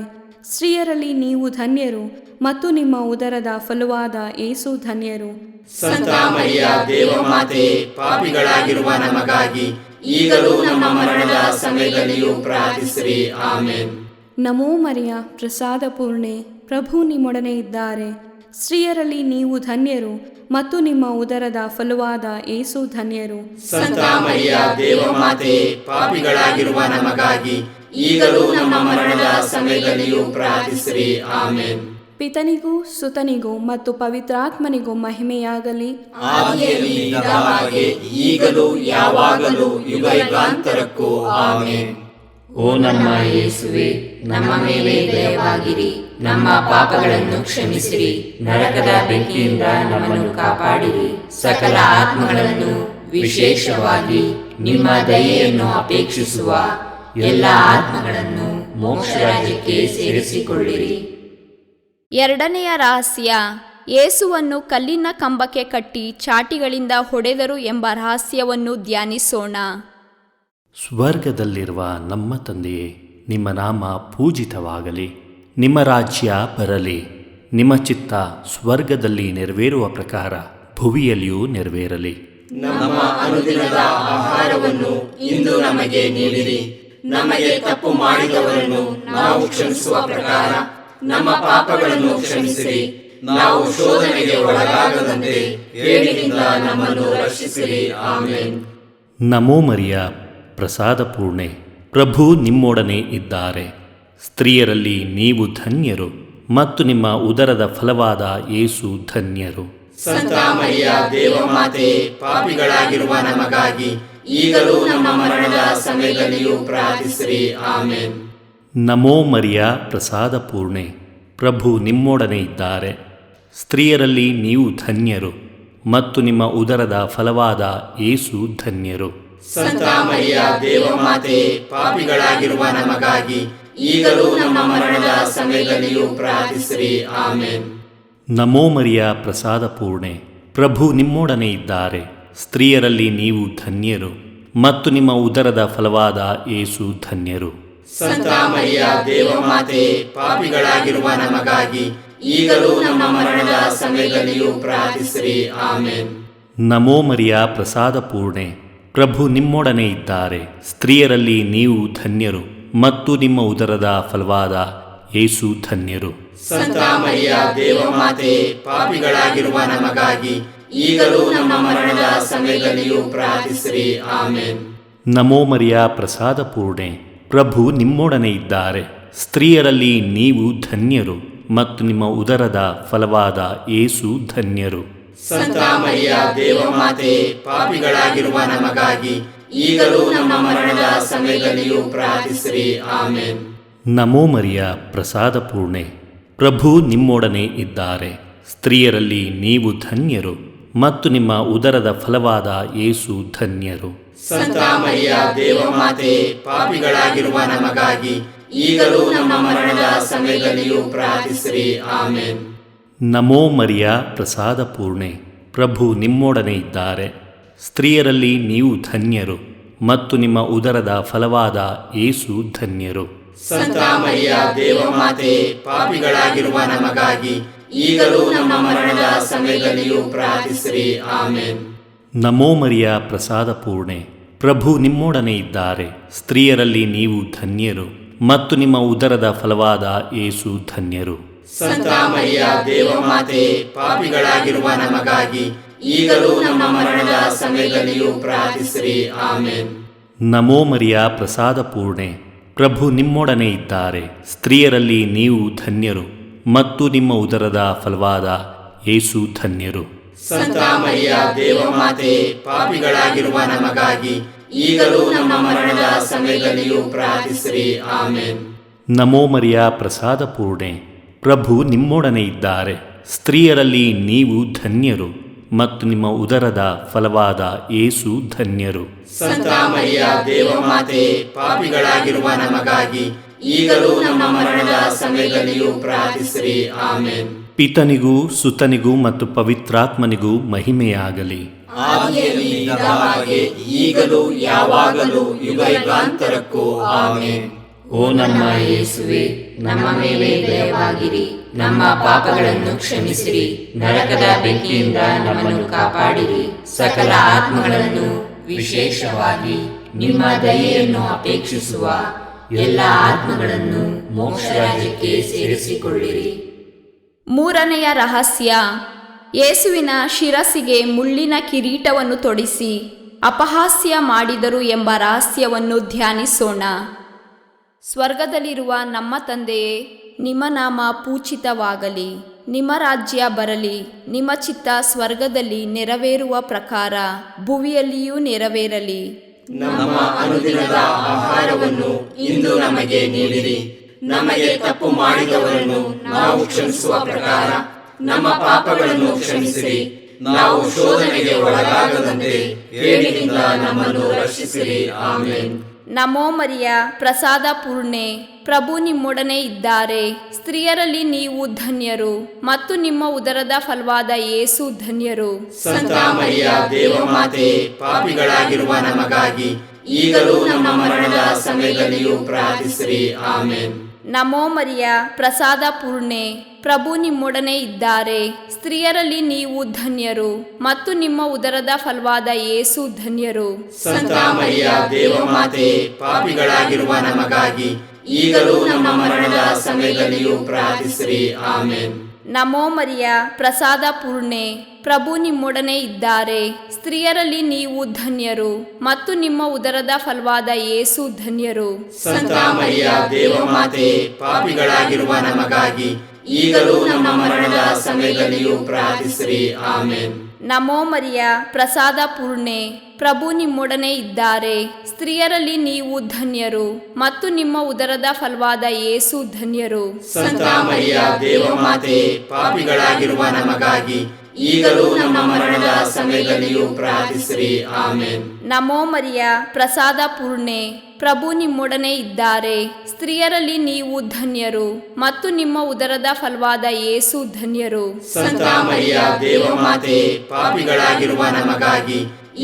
ಸ್ತ್ರೀಯರಲ್ಲಿ ನೀವು ಧನ್ಯರು ಮತ್ತು ನಿಮ್ಮ ಉದರದ ಫಲವಾದ ಯೇಸು ಧನ್ಯರು. ಸಂತ ಮರಿಯ ದೇವಮಾತೆ, ಪಾಪಿಗಳಾಗಿರುವ ನಮಗಾಗಿ ಈಗಲೂ ನಮ್ಮ ಮರಣದ ಸಮಯದಲ್ಲಿಯೂ ಪ್ರಾರ್ಥಿಸಿರಿ. ಆಮೇನ್. ನಮೋ ಮರಿಯ ಪ್ರಸಾದ ಪೂರ್ಣೆ, ಪ್ರಭು ನಿಮ್ಮೊಡನೆ ಇದ್ದಾರೆ. ಸ್ತ್ರೀಯರಲ್ಲಿ ನೀವು ಧನ್ಯರು ಮತ್ತು ನಿಮ್ಮ ಉದರದ ಫಲವಾದ ಯೇಸು ಧನ್ಯರು. ಸಂತ ಮರಿಯ ದೇವಮಾತೆ, ಪಾಪಿಗಳಾಗಿರುವ ನಮಗಾಗಿ ಈಗಲೂ ನಮ್ಮ ಮರಣದ ಸಮಯದಲ್ಲಿಯೂ ಪ್ರಾರ್ಥಿಸಿರಿ. ಆಮೇನ್. ಪಿತನಿಗೂ ಸುತನಿಗೂ ಮತ್ತು ಪವಿತ್ರಾತ್ಮನಿಗೂ ಮಹಿಮೆಯಾಗಲಿ. ಆದಿಯಲ್ಲಿ ಇದ್ದ ಹಾಗೆ ಈಗಲೂ ಯಾವಾಗಲೂ ಯುಗಾಂತರಕ್ಕೂ. ಆಮೇನ್. ಓ ನಮ್ಮ ಯೇಸುವೆ, ನಮ್ಮ ಮೇಲೆ ದಯವಾಗಿರಿ, ನಮ್ಮ ಪಾಪಗಳನ್ನು ಕ್ಷಮಿಸಿರಿ, ನರಕದ ಬೆಂಕಿಯಿಂದ ನಮ್ಮನ್ನು ಕಾಪಾಡಿರಿ, ಸಕಲ ಆತ್ಮಗಳನ್ನು ವಿಶೇಷವಾಗಿ ನಿಮ್ಮ ದಯೆಯನ್ನು ಅಪೇಕ್ಷಿಸುವ ಎಲ್ಲ ಆತ್ಮಗಳನ್ನು ಮೋಕ್ಷ ರಾಜ್ಯಕ್ಕೆ ಸೇರಿಸಿಕೊಳ್ಳಿರಿ. ಎರಡನೆಯ ರಹಸ್ಯ, ಯೇಸುವನ್ನು ಕಲ್ಲಿನ ಕಂಬಕ್ಕೆ ಕಟ್ಟಿ ಚಾಟಿಗಳಿಂದ ಹೊಡೆದರು ಎಂಬ ರಹಸ್ಯವನ್ನು ಧ್ಯಾನಿಸೋಣ. ಸ್ವರ್ಗದಲ್ಲಿರುವ ನಮ್ಮ ತಂದೆಯೇ, ನಿಮ್ಮ ನಾಮ ಪೂಜಿತವಾಗಲಿ. ನಿಮ್ಮ ರಾಜ್ಯ ಬರಲಿ. ನಿಮ್ಮ ಚಿತ್ತ ಸ್ವರ್ಗದಲ್ಲಿ ನೆರವೇರುವ ಪ್ರಕಾರ ಭುವಿಯಲ್ಲಿಯೂ ನೆರವೇರಲಿ. ನಮ್ಮ ಅನುದಿನದ ಆಹಾರವನ್ನು ಇಂದು ನಮಗೆ ನೀಡಿರಿ. ನಮಗೆ ತಪ್ಪು ಮಾಡಿದವರನ್ನು ನಾವು ಕ್ಷಮಿಸುವ ಪ್ರಕಾರ ನಮ್ಮ ಪಾಪಗಳನ್ನು ಕ್ಷಮಿಸಿರಿ. ನಾವು ಶೋಧನೆಗೆ ಒಳಗಾಗದಂತೆ ಕೇಡಿನಿಂದ ನಮ್ಮನ್ನು ರಕ್ಷಿಸಿರಿ. ಆಮೇನ್. ನಮೋ ಮರಿಯ ಪ್ರಸಾದ ಪೂರ್ಣೆ, ಪ್ರಭು ನಿಮ್ಮೊಡನೆ ಇದ್ದಾರೆ. ಸ್ತ್ರೀಯರಲ್ಲಿ ನೀವು ಧನ್ಯರು ಮತ್ತು ನಿಮ್ಮ ಉದರದ ಫಲವಾದ ಯೇಸು ಧನ್ಯರು. ಸಂತ ಮರಿಯ ದೇವಮಾತೆ, ಪಾಪಿಗಳಾಗಿರುವ ನಮಗಾಗಿ ಈಗಲೂ ನಮ್ಮ ಮರಣದ ಸಮಯದಲ್ಲಿಯೂ ಪ್ರಾರ್ಥಿಸಿರಿ. ಆಮೇನ್. ನಮೋ ಮರಿಯ ಪ್ರಸಾದ ಪೂರ್ಣೆ, ಪ್ರಭು ನಿಮ್ಮೊಡನೆ ಇದ್ದಾರೆ. ಸ್ತ್ರೀಯರಲ್ಲಿ ನೀವು ಧನ್ಯರು ಮತ್ತು ನಿಮ್ಮ ಉದರದ ಫಲವಾದ ಯೇಸು ಧನ್ಯರು. ಸಂತ ಮರಿಯ ದೇವಮಾತೆ, ಪಾಪಿಗಳಾಗಿರುವ ನಮಗಾಗಿ ಈಗಲೂ ನಮ್ಮ ಮರಣದ ಸಮಯದಲ್ಲಿಯೂ ಪ್ರಾರ್ಥಿಸಿರಿ. ಆಮೇನ್. ನಮೋ ಮರಿಯ ಪ್ರಸಾದ ಪೂರ್ಣೆ, ಪ್ರಭು ನಿಮ್ಮೊಡನೆ ಇದ್ದಾರೆ. ಸ್ತ್ರೀಯರಲ್ಲಿ ನೀವು ಧನ್ಯರು ಮತ್ತು ನಿಮ್ಮ ಉದರದ ಫಲವಾದ ಯೇಸು ಧನ್ಯರು. ಸಂತ ಮರಿಯ ದೇವಮಾತೆ, ಪಾಪಿಗಳಾಗಿರುವ ನಮಗಾಗಿ ಈಗಲೂ ನಮ್ಮ ಮರಣದ ಸಮಯದಲ್ಲಿಯೂ ಪ್ರಾರ್ಥಿಸಿರಿ. ಆಮೇನ್. ನಮೋ ಮರಿಯ ಪ್ರಸಾದ ಪೂರ್ಣೆ, ಪ್ರಭು ನಿಮ್ಮೊಡನೆ ಇದ್ದಾರೆ. ಸ್ತ್ರೀಯರಲ್ಲಿ ನೀವು ಧನ್ಯರು ಮತ್ತು ನಿಮ್ಮ ಉದರದ ಫಲವಾದ ಯೇಸು ಧನ್ಯರು. ಸಂತ ಮರಿಯ ದೇವಮಾತೆ, ಪಾಪಿಗಳಾಗಿರುವ ನಮಗಾಗಿ ಈಗಲೂ ನಮ್ಮ ಮರಣದ ಸಮಯದಲ್ಲಿಯೂ ಪ್ರಾರ್ಥಿಸಿರಿ. ಆಮೇನ್. ನಮೋ ಮರಿಯ ಪ್ರಸಾದ ಪೂರ್ಣೆ, ಪ್ರಭು ನಿಮ್ಮೊಡನೆ ಇದ್ದಾರೆ. ಸ್ತ್ರೀಯರಲ್ಲಿ ನೀವು ಧನ್ಯರು ಮತ್ತು ನಿಮ್ಮ ಉದರದ ಫಲವಾದ ಯೇಸು ಧನ್ಯರು. ಸಂತ ಮರಿಯ ದೇವಮಾತೆ, ಪಾಪಿಗಳಾಗಿರುವ ನಮಗಾಗಿ ಈಗಲೂ ನಮ್ಮ ಮರಣದ ಸಮಯದಲ್ಲಿಯೂ ಪ್ರಾರ್ಥಿಸಿರಿ. ಆಮೆನ್. ನಮೋ ಮರಿಯ ಪ್ರಸಾದ ಪೂರ್ಣೆ, ಪ್ರಭು ನಿಮ್ಮೊಡನೆ ಇದ್ದಾರೆ. ಸ್ತ್ರೀಯರಲ್ಲಿ ನೀವು ಧನ್ಯರು ಮತ್ತು ನಿಮ್ಮ ಉದರದ ಫಲವಾದ ಯೇಸು ಧನ್ಯರು. ಸಂತ ಮರಿಯ ದೇವಮಾತೆ, ಪಾಪಿಗಳಾಗಿರುವ ನಮಗಾಗಿ ಈಗಲೂ ನಮ್ಮ ಮರಣದ ಸಮಯದಲ್ಲಿಯೂ ಪ್ರಾರ್ಥಿಸಿರಿ. ಆಮೆನ್. ನಮೋ ಮರಿಯ ಪ್ರಸಾದ ಪೂರ್ಣೆ, ಪ್ರಭು ನಿಮ್ಮೊಡನೆ ಇದ್ದಾರೆ. ಸ್ತ್ರೀಯರಲ್ಲಿ ನೀವು ಧನ್ಯರು ಮತ್ತು ನಿಮ್ಮ ಉದರದ ಫಲವಾದ ಯೇಸು ಧನ್ಯರು. ಸಂತ ಮರಿಯ ದೇವಮಾತೆ, ಪಾಪಿಗಳಾಗಿರುವ ನಮಗಾಗಿ ಈಗಲೂ ನಮ್ಮ ಮರಣದ ಸಮಯದಲ್ಲಿಯೂ ಪ್ರಾರ್ಥಿಸಿರಿ. ಆಮೆನ್. ನಮೋ ಮರಿಯ ಪ್ರಸಾದ ಪೂರ್ಣೆ, ಪ್ರಭು ನಿಮ್ಮೊಡನೆ ಇದ್ದಾರೆ. ಸ್ತ್ರೀಯರಲ್ಲಿ ನೀವು ಧನ್ಯರು ಮತ್ತು ನಿಮ್ಮ ಉದರದ ಫಲವಾದ ಯೇಸು ಧನ್ಯರು. ಸಂತ ಮರಿಯ ದೇವಮಾತೆ, ಪಾಪಿಗಳಾಗಿರುವ ನಮಗಾಗಿ ಈಗಲೂ ನಮ್ಮ ಮರಣದ ಸಮಯದಲ್ಲಿಯೂ ಪ್ರಾರ್ಥಿಸಿರಿ. ಆಮೆನ್. ನಮೋ ಮರಿಯ ಪ್ರಸಾದ ಪೂರ್ಣೆ, ಪ್ರಭು ನಿಮ್ಮೊಡನೆ ಇದ್ದಾರೆ. ಸ್ತ್ರೀಯರಲ್ಲಿ ನೀವು ಧನ್ಯರು ಮತ್ತು ನಿಮ್ಮ ಉದರದ ಫಲವಾದ ಯೇಸು ಧನ್ಯರು. ಸಂತ ಮರಿಯ ದೇವಮಾತೆ, ಪಾಪಿಗಳಾಗಿರುವ ನಮಗಾಗಿ ಈಗಲೂ ನಮ್ಮ ಮರಣದ ಸಮಯದಲ್ಲಿಯೂ ಪ್ರಾರ್ಥಿಸಿರಿ. ಆಮೆನ್. ನಮೋ ಮರಿಯ ಪ್ರಸಾದ ಪೂರ್ಣೆ, ಪ್ರಭು ನಿಮ್ಮೊಡನೆ ಇದ್ದಾರೆ. ಸ್ತ್ರೀಯರಲ್ಲಿ ನೀವು ಧನ್ಯರು ಮತ್ತು ನಿಮ್ಮ ಉದರದ ಫಲವಾದ ಯೇಸು ಧನ್ಯರು. ಸಂತ ಮರಿಯ ದೇವಮಾತೆ, ಪಾಪಿಗಳಾಗಿರುವ ನಮಗಾಗಿ ಈಗಲೂ ನಮ್ಮ ಮರಣದ ಸಮಯದಲ್ಲಿಯೂ ಪ್ರಾರ್ಥಿಸಿರಿ. ಆಮೆನ್. ಪಿತನಿಗೂ ಸುತನಿಗೂ ಮತ್ತು ಪವಿತ್ರಾತ್ಮನಿಗೂ ಮಹಿಮೆಯಾಗಲಿ. ಆದಿಯಲ್ಲಿ ಇದ್ದ ಹಾಗೆ ಈಗಲೂ ಯಾವಾಗಲೂ ಯುಗಯುಗಾಂತರಕ್ಕೂ. ಆಮೆನ್. ಓ ನಮ್ಮ ಯೇಸುವೆ, ನಮ್ಮ ಮೇಲೆ ದಯವಾಗಿರಿ. ನಮ್ಮ ಪಾಪಗಳನ್ನು ಕ್ಷಮಿಸಿರಿ. ನರಕದ ಬೆಂಕಿಯಿಂದ ನಮ್ಮನ್ನು ಕಾಪಾಡಿರಿ. ಸಕಲ ಆತ್ಮಗಳನ್ನು, ವಿಶೇಷವಾಗಿ ನಿಮ್ಮ ದಯೆಯನ್ನು ಅಪೇಕ್ಷಿಸುವ ಎಲ್ಲ ಆತ್ಮಗಳನ್ನು ಮೋಕ್ಷ ರಾಜ್ಯಕ್ಕೆ ಸೇರಿಸಿಕೊಳ್ಳಿರಿ. ಮೂರನೆಯ ರಹಸ್ಯ, ಯೇಸುವಿನ ಶಿರಸ್ಸಿಗೆ ಮುಳ್ಳಿನ ಕಿರೀಟವನ್ನು ತೊಡಿಸಿ ಅಪಹಾಸ್ಯ ಮಾಡಿದರು ಎಂಬ ರಹಸ್ಯವನ್ನು ಧ್ಯಾನಿಸೋಣ. ಸ್ವರ್ಗದಲ್ಲಿರುವ ನಮ್ಮ ತಂದೆಯೇ, ನಿಮ್ಮ ನಾಮ ಪೂಜಿತವಾಗಲಿ. ನಿಮ್ಮ ರಾಜ್ಯ ಬರಲಿ. ನಿಮ್ಮ ಚಿತ್ತ ಸ್ವರ್ಗದಲ್ಲಿ ನೆರವೇರುವ ಪ್ರಕಾರ ಭುವಿಯಲ್ಲಿಯೂ ನೆರವೇರಲಿ. ನಮ್ಮ ಅನುದಿನದ ಆಹಾರವನ್ನು ಇಂದು ನಮಗೆ ನೀಡಿರಿ. ನಮಗೆ ತಪ್ಪು ಮಾಡಿದವರನ್ನು ನಾವು ಕ್ಷಮಿಸುವ ಪ್ರಕಾರ ನಮ್ಮ ಪಾಪಗಳನ್ನು ಕ್ಷಮಿಸಿರಿ. ನಾವು ಶೋಧನೆಗೆ ಒಳಗಾಗದಂತೆ ಕೇಡಿನಿಂದ ನಮ್ಮನ್ನು ರಕ್ಷಿಸಿರಿ. ಆಮೆನ್. ನಮೋ ಮರಿಯ ಪ್ರಸಾದ ಪೂರ್ಣೆ, ಪ್ರಭು ನಿಮ್ಮೊಡನೆ ಇದ್ದಾರೆ. ಸ್ತ್ರೀಯರಲ್ಲಿ ನೀವು ಧನ್ಯರು ಮತ್ತು ನಿಮ್ಮ ಉದರದ ಫಲವಾದ ಯೇಸು ಧನ್ಯರು. ಸಂತ ಮರಿಯ ದೇವಮಾತೆ, ಪಾಪಿಗಳಾಗಿರುವ ನಮಗಾಗಿ ಈಗಲೂ ನಮ್ಮ ಮರಣದ ಸಮಯದಲ್ಲಿಯೂ ಪ್ರಾರ್ಥಿಸಿರಿ. ಆಮೆನ್. ನಮೋ ಮರಿಯ ಪ್ರಸಾದ ಪೂರ್ಣೆ, ಪ್ರಭು ನಿಮ್ಮೊಡನೆ ಇದ್ದಾರೆ. ಸ್ತ್ರೀಯರಲ್ಲಿ ನೀವು ಧನ್ಯರು ಮತ್ತು ನಿಮ್ಮ ಉದರದ ಫಲವಾದ ಯೇಸು ಧನ್ಯರು. ಸಂತ ಮರಿಯ ದೇವಮಾತೆ, ಪಾಪಿಗಳಾಗಿರುವ ನಮಗಾಗಿ ಈಗಲೂ ನಮ್ಮ ಮರಣದ ಸಮಯದಲ್ಲಿಯೂ ಪ್ರಾರ್ಥಿಸಿರಿ. ಆಮೆನ್. ನಮೋ ಮರಿಯ ಪ್ರಸಾದ ಪೂರ್ಣೆ, ಪ್ರಭು ನಿಮ್ಮೊಡನೆ ಇದ್ದಾರೆ. ಸ್ತ್ರೀಯರಲ್ಲಿ ನೀವು ಧನ್ಯರು ಮತ್ತು ನಿಮ್ಮ ಉದರದ ಫಲವಾದ ಯೇಸು ಧನ್ಯರು. ಸಂತ ಮರಿಯ ದೇವಮಾತೆ, ಪಾಪಿಗಳಾಗಿರುವ ನಮಗಾಗಿ ಈಗಲೂ ನಮ್ಮ ಮರಣದ ಸಮಯದಲ್ಲಿಯೂ ಪ್ರಾರ್ಥಿಸಿರಿ. ಆಮೆನ್. ನಮೋ ಮರಿಯ ಪ್ರಸಾದ ಪೂರ್ಣೆ, ಪ್ರಭು ನಿಮ್ಮೊಡನೆ ಇದ್ದಾರೆ. ಸ್ತ್ರೀಯರಲ್ಲಿ ನೀವು ಧನ್ಯರು ಮತ್ತು ನಿಮ್ಮ ಉದರದ ಫಲವಾದ ಯೇಸು ಧನ್ಯರು. ಸಂತ ಮರಿಯ ದೇವಮಾತೆ, ಪಾಪಿಗಳಾಗಿರುವ ನಮಗಾಗಿ ಈಗಲೂ ನಮ್ಮ ಮರಣದ ಸಮಯದಲ್ಲಿಯೂ ಪ್ರಾರ್ಥಿಸಿರಿ. ಆಮೆನ್. ನಮೋ ಮರಿಯ ಪ್ರಸಾದ ಪೂರ್ಣೆ, ಪ್ರಭು ನಿಮ್ಮೊಡನೆ ಇದ್ದಾರೆ. ಸ್ತ್ರೀಯರಲ್ಲಿ ನೀವು ಧನ್ಯರು ಮತ್ತು ನಿಮ್ಮ ಉದರದ ಫಲವಾದ ಯೇಸು ಧನ್ಯರು. ಸಂತ ಮರಿಯ ದೇವಮಾತೆ, ಪಾಪಿಗಳಾಗಿರುವ ನಮಗಾಗಿ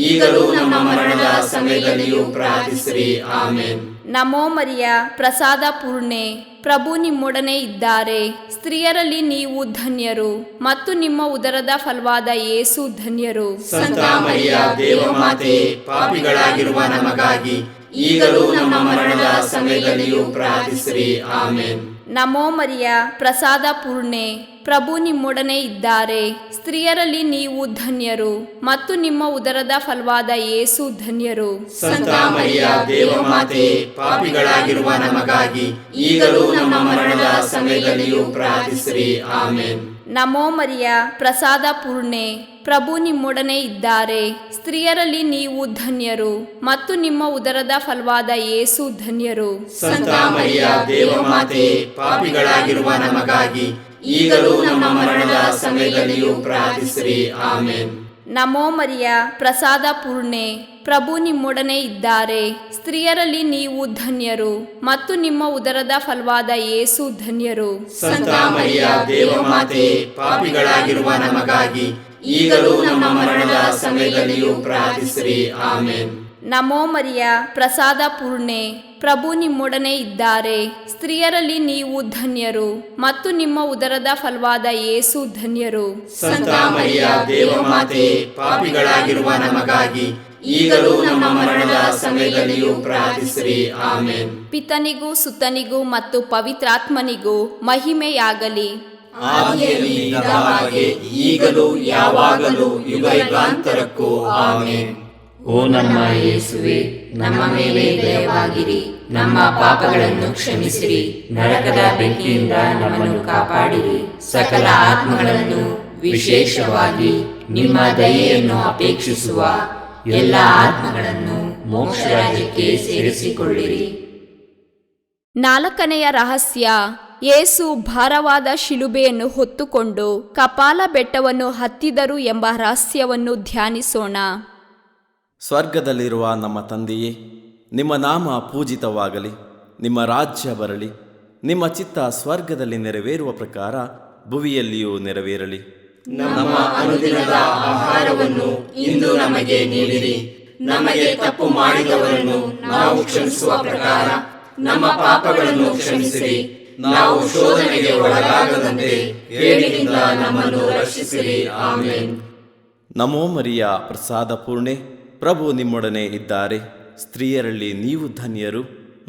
ಈಗಲೂ ನಮ್ಮ ಮರಣದ ಸಮಯದಲ್ಲಿಯೂ ಪ್ರಾರ್ಥಿಸಿರಿ. ಆಮೆನ್. ನಮೋ ಮರಿಯ ಪ್ರಸಾದ ಪೂರ್ಣೆ, ಪ್ರಭು ನಿಮ್ಮೊಡನೆ ಇದ್ದಾರೆ. ಸ್ತ್ರೀಯರಲ್ಲಿ ನೀವು ಧನ್ಯರು ಮತ್ತು ನಿಮ್ಮ ಉದರದ ಫಲವಾದ ಯೇಸು ಧನ್ಯರು. ಸಂತ ಮರಿಯ ದೇವಮಾತೆ, ಪಾಪಿಗಳಾಗಿರುವ ನಮಗಾಗಿ ಈಗಲೂ ನಮ್ಮ ಮರಣದ ಸಮಯದಲ್ಲಿಯೂ ಪ್ರಾರ್ಥಿಸಿರಿ. ಆಮೆನ್. ನಮೋ ಮರಿಯ ಪ್ರಸಾದ ಪೂರ್ಣೆ, ಪ್ರಭು ನಿಮ್ಮೊಡನೆ ಇದ್ದಾರೆ. ಸ್ತ್ರೀಯರಲ್ಲಿ ನೀವು ಧನ್ಯರು ಮತ್ತು ನಿಮ್ಮ ಉದರದ ಫಲವಾದ ಯೇಸು ಧನ್ಯರು. ಸಂತ ಮರಿಯ ದೇವಮಾತೆ, ಪಾಪಿಗಳಾಗಿರುವ ನಮಗಾಗಿ ಈಗಲೂ ನಮ್ಮ ಮರಣದ ಸಮಯದಲ್ಲಿಯೂ ಪ್ರಾರ್ಥಿಸಿರಿ. ಆಮೇನ್. ನಮೋ ಮರಿಯ, ಪ್ರಸಾದ ಪೂರ್ಣೆ, ಪ್ರಭು ನಿಮ್ಮೊಡನೆ ಇದ್ದಾರೆ. ಸ್ತ್ರೀಯರಲ್ಲಿ ನೀವು ಧನ್ಯರು ಮತ್ತು ನಿಮ್ಮ ಉದರದ ಫಲವಾದ ಯೇಸು ಧನ್ಯರು. ಸಂತ ಮರಿಯ ದೇವಮಾತೆ, ಪಾಪಿಗಳಾಗಿರುವ ನಮಗಾಗಿ ಈಗಲೂ ನಮ್ಮ ಮರಣದ ಸಮಯದಲ್ಲಿಯೂ ಪ್ರಾರ್ಥಿಸಿರಿ. ಆಮೇನ್. ನಮೋ ಮರಿಯ, ಪ್ರಸಾದ ಪೂರ್ಣೆ, ಪ್ರಭು ನಿಮ್ಮೊಡನೆ ಇದ್ದಾರೆ. ಸ್ತ್ರೀಯರಲ್ಲಿ ನೀವು ಧನ್ಯರು ಮತ್ತು ನಿಮ್ಮ ಉದರದ ಫಲವಾದ ಯೇಸು ಧನ್ಯರು. ಸಂತ ಮರಿಯ ದೇವಮಾತೆ, ಪಾಪಿಗಳಾಗಿರುವ ನಮಗಾಗಿ ಈಗಲೂ ನಮ್ಮ ಮರಣದ ಸಮಯದಲ್ಲಿಯೂ ಪ್ರಾರ್ಥಿಸಿರಿ. ಆಮೇನ್. ನಮೋ ಮರಿಯ, ಪ್ರಸಾದ ಪೂರ್ಣೆ, ಪ್ರಭು ನಿಮ್ಮೊಡನೆ ಇದ್ದಾರೆ. ಸ್ತ್ರೀಯರಲ್ಲಿ ನೀವು ಧನ್ಯರು ಮತ್ತು ನಿಮ್ಮ ಉದರದ ಫಲವಾದ ಯೇಸು ಧನ್ಯರು. ಸಂತ ಮರಿಯ ದೇವಮಾತೆ, ಪಾಪಿಗಳಾಗಿರುವ ನಮಗಾಗಿ ಈಗಲೂ ನಮ್ಮ ಮರಣದ ಸಮಯದಲ್ಲಿಯೂ ಪ್ರಾರ್ಥಿಸಿರಿ. ಆಮೇನ್. ಪಿತನಿಗೂ ಸುತನಿಗೂ ಮತ್ತು ಪವಿತ್ರಾತ್ಮನಿಗೂ ಮಹಿಮೆಯಾಗಲಿ. ಆದಿಯಲ್ಲಿ ಇದ್ದ ಹಾಗೆ ಈಗಲೂ ಯಾವಾಗಲೂ ಯುಗಾಂತರಕ್ಕೂ. ಆಮೇನ್. ಓ ನಮ್ಮ ಯೇಸುವೆ, ನಮ್ಮ ಮೇಲೆ ದಯವಾಗಿರಿ, ನಮ್ಮ ಪಾಪಗಳನ್ನು ಕ್ಷಮಿಸಿರಿ, ನರಕದ ಬೆಂಕಿಯಿಂದ ನಮ್ಮನ್ನು ಕಾಪಾಡಿರಿ, ಸಕಲ ಆತ್ಮಗಳನ್ನು ವಿಶೇಷವಾಗಿ ನಿಮ್ಮ ದಯೆಯನ್ನು ಅಪೇಕ್ಷಿಸುವ ಎಲ್ಲ ಆತ್ಮಗಳನ್ನು ಮೋಕ್ಷ ರಾಜ್ಯಕ್ಕೆ ಸೇರಿಸಿಕೊಳ್ಳಿರಿ. ನಾಲ್ಕನೆಯ ರಹಸ್ಯ, ಯೇಸು ಭಾರವಾದ ಶಿಲುಬೆಯನ್ನು ಹೊತ್ತುಕೊಂಡು ಕಪಾಲ ಬೆಟ್ಟವನ್ನು ಹತ್ತಿದರು ಎಂಬ ರಹಸ್ಯವನ್ನು ಧ್ಯಾನಿಸೋಣ. ಸ್ವರ್ಗದಲ್ಲಿರುವ ನಮ್ಮ ತಂದೆಯೇ, ನಿಮ್ಮ ನಾಮ ಪೂಜಿತವಾಗಲಿ, ನಿಮ್ಮ ರಾಜ್ಯ ಬರಲಿ, ನಿಮ್ಮ ಚಿತ್ತ ಸ್ವರ್ಗದಲ್ಲಿ ನೆರವೇರುವ ಪ್ರಕಾರ ಭುವಿಯಲ್ಲಿಯೂ ನೆರವೇರಲಿ. ನಮ್ಮ ಅನುದಿನದ ಆಹಾರವನ್ನು ಇಂದು ನಮಗೆ ನೀಡಿರಿ. ನಮಗೆ ತಪ್ಪು ಮಾಡಿದವರನ್ನು ನಾವು ಕ್ಷಮಿಸುವ ಪ್ರಕಾರ ನಮ್ಮ ಪಾಪಗಳನ್ನು ಕ್ಷಮಿಸಿರಿ. ನಾವು ಶೋಧನೆಗೆ ಒಳಗಾಗದಂತೆ ಕೇಡಿನಿಂದ ನಮ್ಮನ್ನು ರಕ್ಷಿಸಿರಿ. ಆಮೇನ್. ನಮೋ ಮರಿಯ, ಪ್ರಸಾದ ಪೂರ್ಣೆ, ಪ್ರಭು ನಿಮ್ಮೊಡನೆ ಇದ್ದಾರೆ. ಸ್ತ್ರೀಯರಲ್ಲಿ ನೀವು ಧನ್ಯರು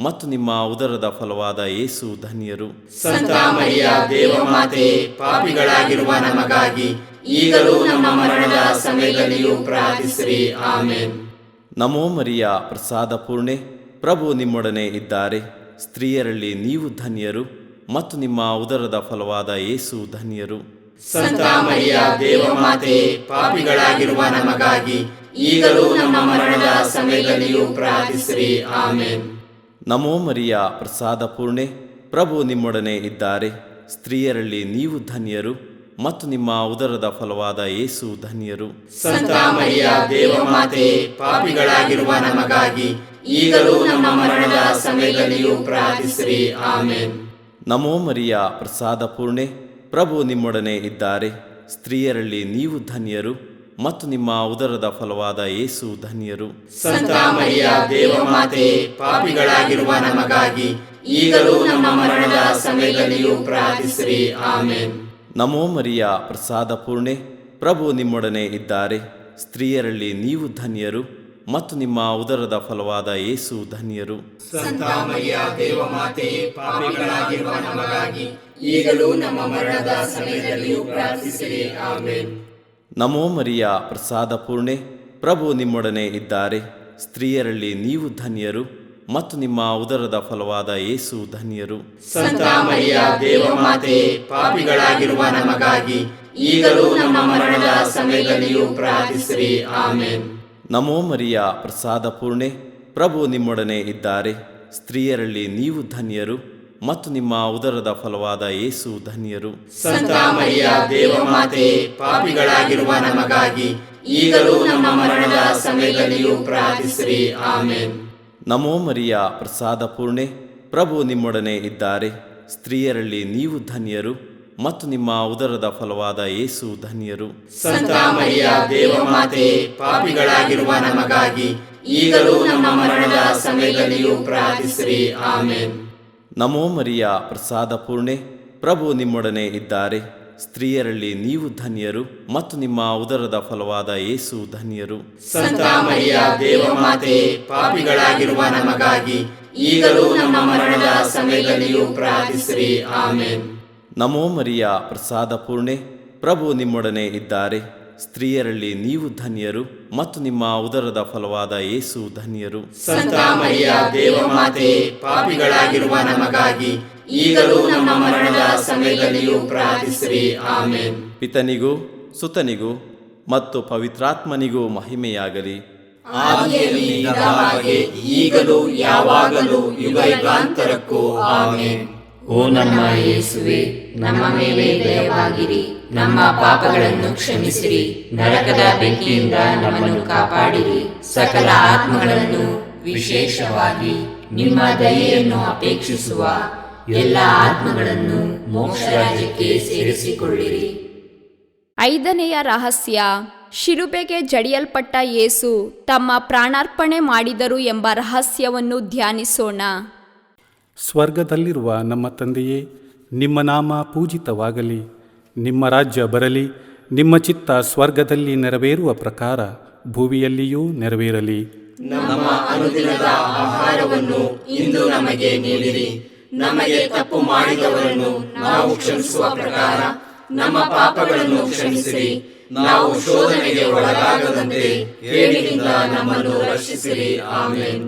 ಮತ್ತು ನಿಮ್ಮ ಉದರದ ಫಲವಾದ ಯೇಸು ಧನ್ಯರು. ಸಂತ ಮರಿಯ ದೇವಮಾತೆ, ಪಾಪಿಗಳಾಗಿರುವ ನಮಗಾಗಿ ಈಗಲೂ ನಮ್ಮ ಮರಣದ ಸಮಯದಲ್ಲಿಯೂ ಪ್ರಾರ್ಥಿಸಿರಿ. ಆಮೇನ್. ನಮೋ ಮರಿಯ, ಪ್ರಸಾದ ಪೂರ್ಣೆ, ಪ್ರಭು ನಿಮ್ಮೊಡನೆ ಇದ್ದಾರೆ. ಸ್ತ್ರೀಯರಲ್ಲಿ ನೀವು ಧನ್ಯರು ಮತ್ತು ನಿಮ್ಮ ಉದರದ ಫಲವಾದ ಯೇಸು ಧನ್ಯರು. ಸಂತ ಮರಿಯ ದೇವಮಾತೆ, ಪಾಪಿಗಳಾಗಿರುವ ನಮಗಾಗಿ ಈಗಲೂ ನಮ್ಮ ಮರಣದ ಸಮಯದಲ್ಲಿಯೂ ಪ್ರಾರ್ಥಿಸಿರಿ. ಆಮೇನ್. ನಮೋ ಮರಿಯ, ಪ್ರಸಾದ ಪೂರ್ಣೆ, ಪ್ರಭು ನಿಮ್ಮೊಡನೆ ಇದ್ದಾರೆ. ಸ್ತ್ರೀಯರಲ್ಲಿ ನೀವು ಧನ್ಯರು ಮತ್ತು ನಿಮ್ಮ ಉದರದ ಫಲವಾದ ಯೇಸು ಧನ್ಯರು. ಸಂತ ಮರಿಯ ದೇವಮಾತೆ, ಪಾಪಿಗಳಾಗಿರುವ ನಮಗಾಗಿ ಈಗಲೂ ನಮ್ಮ ಮರಣದ ಸಮಯದಲ್ಲಿಯೂ ಪ್ರಾರ್ಥಿಸಿರಿ. ಆಮೇನ್. ನಮೋ ಮರಿಯ, ಪ್ರಸಾದ ಪೂರ್ಣೆ, ಪ್ರಭು ನಿಮ್ಮೊಡನೆ ಇದ್ದಾರೆ. ಸ್ತ್ರೀಯರಲ್ಲಿ ನೀವು ಧನ್ಯರು ಮತ್ತು ನಿಮ್ಮ ಉದರದ ಫಲವಾದ ಯೇಸು ಧನ್ಯರು. ಸಂತ ಮರಿಯ ದೇವಮಾತೆ, ಪಾಪಿಗಳಾಗಿರುವ ನಮಗಾಗಿ ಈಗಲೂ ನಮ್ಮ ಮರಣದ ಸಮಯದಲ್ಲಿಯೂ ಪ್ರಾರ್ಥಿಸಿರಿ. ಆಮೇನ್. ನಮೋ ಮರಿಯ, ಪ್ರಸಾದ ಪೂರ್ಣೆ, ಪ್ರಭು ನಿಮ್ಮೊಡನೆ ಇದ್ದಾರೆ. ಸ್ತ್ರೀಯರಲ್ಲಿ ನೀವು ಧನ್ಯರು ಮತ್ತು ನಿಮ್ಮ ಉದರದ ಫಲವಾದ ಯೇಸು ಧನ್ಯರು. ಸಂತ ಮರಿಯ ದೇವಮಾತೆ, ಪಾಪಿಗಳಾಗಿರುವ ನಮಗಾಗಿ ಈಗಲೂ ನಮ್ಮ ಮರಣದ ಸಮಯದಲ್ಲಿಯೂ ಪ್ರಾರ್ಥಿಸಿರಿ. ಆಮೇನ್. ನಮೋ ಮರಿಯ, ಪ್ರಸಾದ ಪೂರ್ಣೆ, ಪ್ರಭು ನಿಮ್ಮೊಡನೆ ಇದ್ದಾರೆ. ಸ್ತ್ರೀಯರಲ್ಲಿ ನೀವು ಧನ್ಯರು ಮತ್ತು ನಿಮ್ಮ ಉದರದ ಫಲವಾದ ಯೇಸು ಧನ್ಯರು. ಸಂತ ಮರಿಯ ದೇವಮಾತೆ, ಪಾಪಿಗಳಾಗಿರುವ ನಮಗಾಗಿ ಈಗಲೂ ನಮ್ಮ ಮರಣದ ಸಮಯದಲ್ಲಿಯೂ ಪ್ರಾರ್ಥಿಸಿರಿ. ಆಮೇನ್. ನಮೋ ಮರಿಯ, ಪ್ರಸಾದ ಪೂರ್ಣೆ, ಪ್ರಭು ನಿಮ್ಮೊಡನೆ ಇದ್ದಾರೆ. ಸ್ತ್ರೀಯರಲ್ಲಿ ನೀವು ಧನ್ಯರು ಮತ್ತು ನಿಮ್ಮ ಉದರದ ಫಲವಾದ ಯೇಸು ಧನ್ಯರು. ಸಂತ ಮರಿಯ ದೇವಮಾತೆ, ಪಾಪಿಗಳಾಗಿರುವ ನಮಗಾಗಿ ಈಗಲೂ ನಮ್ಮ ಮರಣದ ಸಮಯದಲ್ಲಿಯೂ ಪ್ರಾರ್ಥಿಸಿರಿ. ಆಮೇನ್. ನಮೋ ಮರಿಯ, ಪ್ರಸಾದ ಪೂರ್ಣೆ, ಪ್ರಭು ನಿಮ್ಮೊಡನೆ ಇದ್ದಾರೆ. ಸ್ತ್ರೀಯರಲ್ಲಿ ನೀವು ಧನ್ಯರು ಮತ್ತು ನಿಮ್ಮ ಉದರದ ಫಲವಾದ ಯೇಸು ಧನ್ಯರು. ಸಂತ ಮರಿಯ ದೇವಮಾತೆ, ಪಾಪಿಗಳಾಗಿರುವ ನಮಗಾಗಿ ಈಗಲೂ ನಮ್ಮ ಮರಣದ ಸಮಯದಲ್ಲಿಯೂ ಪ್ರಾರ್ಥಿಸಿರಿ. ಆಮೇನ್. ನಮೋ ಮರಿಯ, ಪ್ರಸಾದ ಪೂರ್ಣೆ, ಪ್ರಭು ನಿಮ್ಮೊಡನೆ ಇದ್ದಾರೆ. ಸ್ತ್ರೀಯರಲ್ಲಿ ನೀವು ಧನ್ಯರು ಮತ್ತು ನಿಮ್ಮ ಉದರದ ಫಲವಾದ ಯೇಸು ಧನ್ಯರು. ಸಂತ ಮರಿಯ ದೇವಮಾತೆ, ಪಾಪಿಗಳಾಗಿರುವ ನಮಗಾಗಿ ಈಗಲೂ ನಮ್ಮ ಮರಣದ ಸಮಯದಲ್ಲಿಯೂ ಪ್ರಾರ್ಥಿಸಿರಿ. ಆಮೇನ್. ನಮೋ ಮರಿಯ ಪ್ರಸಾದ ಪೂರ್ಣೆ, ಪ್ರಭು ನಿಮ್ಮೊಡನೆ ಇದ್ದಾರೆ. ಸ್ತ್ರೀಯರಲ್ಲಿ ನೀವು ಧನ್ಯರು ಮತ್ತು ನಿಮ್ಮ ಉದರದ ಫಲವಾದ ಯೇಸು ಧನ್ಯರು. ಸಂತ ಮರಿಯ ದೇವಮಾತೆ, ಪಾಪಿಗಳಾಗಿರುವ ನಮಗಾಗಿ ಈಗಲೂ ನಮ್ಮ ಮರಣದ ಸಮಯದಲ್ಲಿಯೂ ಪ್ರಾರ್ಥಿಸಿರಿ. ಆಮೆನ್. ಪಿತನಿಗೂ ಸುತನಿಗೂ ಮತ್ತು ಪವಿತ್ರಾತ್ಮನಿಗೂ ಮಹಿಮೆಯಾಗಲಿ. ಆದಿಯಲ್ಲಿ ಇದ್ದ ಹಾಗೆ ಈಗಲೂ ಯಾವಾಗಲೂ ಯುಗಾಂತರಕ್ಕೂ ಆಮೆನ್. ಓ ನಮ್ಮ ಯೇಸುವೆ, ನಮ್ಮ ಮೇಲೆ ದಯವಾಗಿರಿ, ನಮ್ಮ ಪಾಪಗಳನ್ನು ಕ್ಷಮಿಸಿರಿ, ನರಕದ ಬೆಂಕಿಯಿಂದ ನಮ್ಮನ್ನು ಕಾಪಾಡಿರಿ, ಸಕಲ ಆತ್ಮಗಳನ್ನು ವಿಶೇಷವಾಗಿ ನಿಮ್ಮ ದಯೆಯನ್ನು ಅಪೇಕ್ಷಿಸುವ ಎಲ್ಲ ಆತ್ಮಗಳನ್ನು ಮೋಕ್ಷ ರಾಜ್ಯಕ್ಕೆ ಸೇರಿಸಿಕೊಳ್ಳಿರಿ. ಐದನೆಯ ರಹಸ್ಯ, ಶಿಲುಬೆಗೆ ಜಡಿಯಲ್ಪಟ್ಟ ಯೇಸು ತಮ್ಮ ಪ್ರಾಣಾರ್ಪಣೆ ಮಾಡಿದರು ಎಂಬ ರಹಸ್ಯವನ್ನು ಧ್ಯಾನಿಸೋಣ. ಸ್ವರ್ಗದಲ್ಲಿರುವ ನಮ್ಮ ತಂದೆಯೇ, ನಿಮ್ಮ ನಾಮ ಪೂಜಿತವಾಗಲಿ, ನಿಮ್ಮ ರಾಜ್ಯ ಬರಲಿ, ನಿಮ್ಮ ಚಿತ್ತ ಸ್ವರ್ಗದಲ್ಲಿ ನೆರವೇರುವ ಪ್ರಕಾರ ಭೂಮಿಯಲ್ಲಿಯೂ ನೆರವೇರಲಿ. ನಮ್ಮ ಅನುದಿನದ ಆಹಾರವನ್ನು ಇಂದು ನಮಗೆ ನೀಡಿರಿ. ನಮಗೆ ತಪ್ಪು ಮಾಡಿದವರನ್ನು ನಾವು ಕ್ಷಮಿಸುವ ಪ್ರಕಾರ ನಮ್ಮ ಪಾಪಗಳನ್ನು ಕ್ಷಮಿಸಿರಿ. ನಾವು ಶೋಧನೆಗೆ ಒಳಗಾಗದಂತೆ ಕೇಡಿನಿಂದ ನಮ್ಮನ್ನು ರಕ್ಷಿಸಿರಿ. ಆಮೆನ್.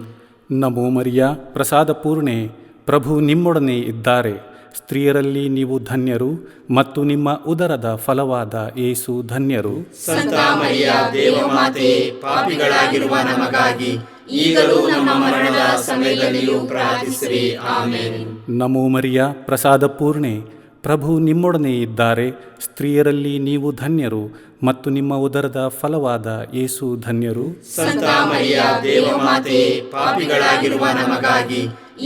ನಮೋ ಮರಿಯ ಪ್ರಸಾದ ಪೂರ್ಣೆ, ಪ್ರಭು ನಿಮ್ಮೊಡನೆ ಇದ್ದಾರೆ. ಸ್ತ್ರೀಯರಲ್ಲಿ ನೀವು ಧನ್ಯರು ಮತ್ತು ನಿಮ್ಮ ಉದರದ ಫಲವಾದ ಯೇಸು ಧನ್ಯರು. ಸಂತ ಮರಿಯ ದೇವಮಾತೆ, ಪಾಪಿಗಳಾಗಿರುವ ನಮಗಾಗಿ ಈಗಲೂ ನಮ್ಮ ಮರಣದ ಸಮಯದಲ್ಲಿಯೂ ಪ್ರಾರ್ಥಿಸಿರಿ. ಆಮೆನ್. ನಮೋ ಮರಿಯ ಪ್ರಸಾದ ಪೂರ್ಣೆ, ಪ್ರಭು ನಿಮ್ಮೊಡನೆ ಇದ್ದಾರೆ. ಸ್ತ್ರೀಯರಲ್ಲಿ ನೀವು ಧನ್ಯರು ಮತ್ತು ನಿಮ್ಮ ಉದರದ ಫಲವಾದ ಯೇಸು ಧನ್ಯರು. ಸಂತ ಮರಿಯ ದೇವಮಾತೆ, ಪಾಪಿಗಳಾಗಿರುವ ನಮಗಾಗಿ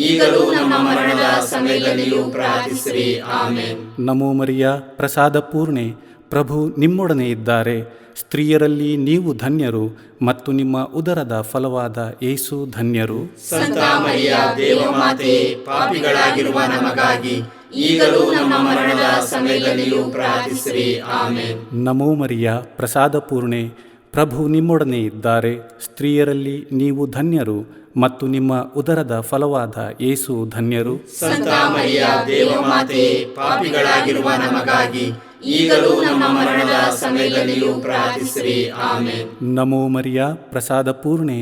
ಈಗಲೂ ನಮ್ಮ ಮರಣದ ಸಮಯದಲ್ಲಿಯೂ ಪ್ರಾರ್ಥಿಸಿರಿ. ಆಮೆನ್. ನಮೋ ಮರಿಯ ಪ್ರಸಾದ ಪೂರ್ಣೆ, ಪ್ರಭು ನಿಮ್ಮೊಡನೆ ಇದ್ದಾರೆ. ಸ್ತ್ರೀಯರಲ್ಲಿ ನೀವು ಧನ್ಯರು ಮತ್ತು ನಿಮ್ಮ ಉದರದ ಫಲವಾದ ಯೇಸು ಧನ್ಯರು. ಸಂತ ಮರಿಯ ದೇವಮಾತೆ, ಪಾಪಿಗಳಾಗಿರುವ ನಮಗಾಗಿ ಈಗಲೂ ನಮ್ಮ ಮರಣದ ಸಮಯದಲ್ಲಿಯೂ ಪ್ರಾರ್ಥಿಸಿರಿ. ಆಮೆನ್. ನಮೋ ಮರಿಯ ಪ್ರಸಾದ ಪೂರ್ಣೆ, ಪ್ರಭು ನಿಮ್ಮೊಡನೆ ಇದ್ದಾರೆ. ಸ್ತ್ರೀಯರಲ್ಲಿ ನೀವು ಧನ್ಯರು ಮತ್ತು ನಿಮ್ಮ ಉದರದ ಫಲವಾದ ಯೇಸು ಧನ್ಯರು. ಸಂತ ಮರಿಯ ದೇವಮಾತೆ, ಪಾಪಿಗಳಾಗಿರುವ ನಮಗಾಗಿ ಈಗಲೂ ನಮ್ಮ ಮರಣದ ಸಮಯದಲ್ಲಿಯೂ ಪ್ರಾರ್ಥಿಸಿರಿ. ಆಮೆನ್. ನಮೋ ಮರಿಯ ಪ್ರಸಾದ ಪೂರ್ಣೆ,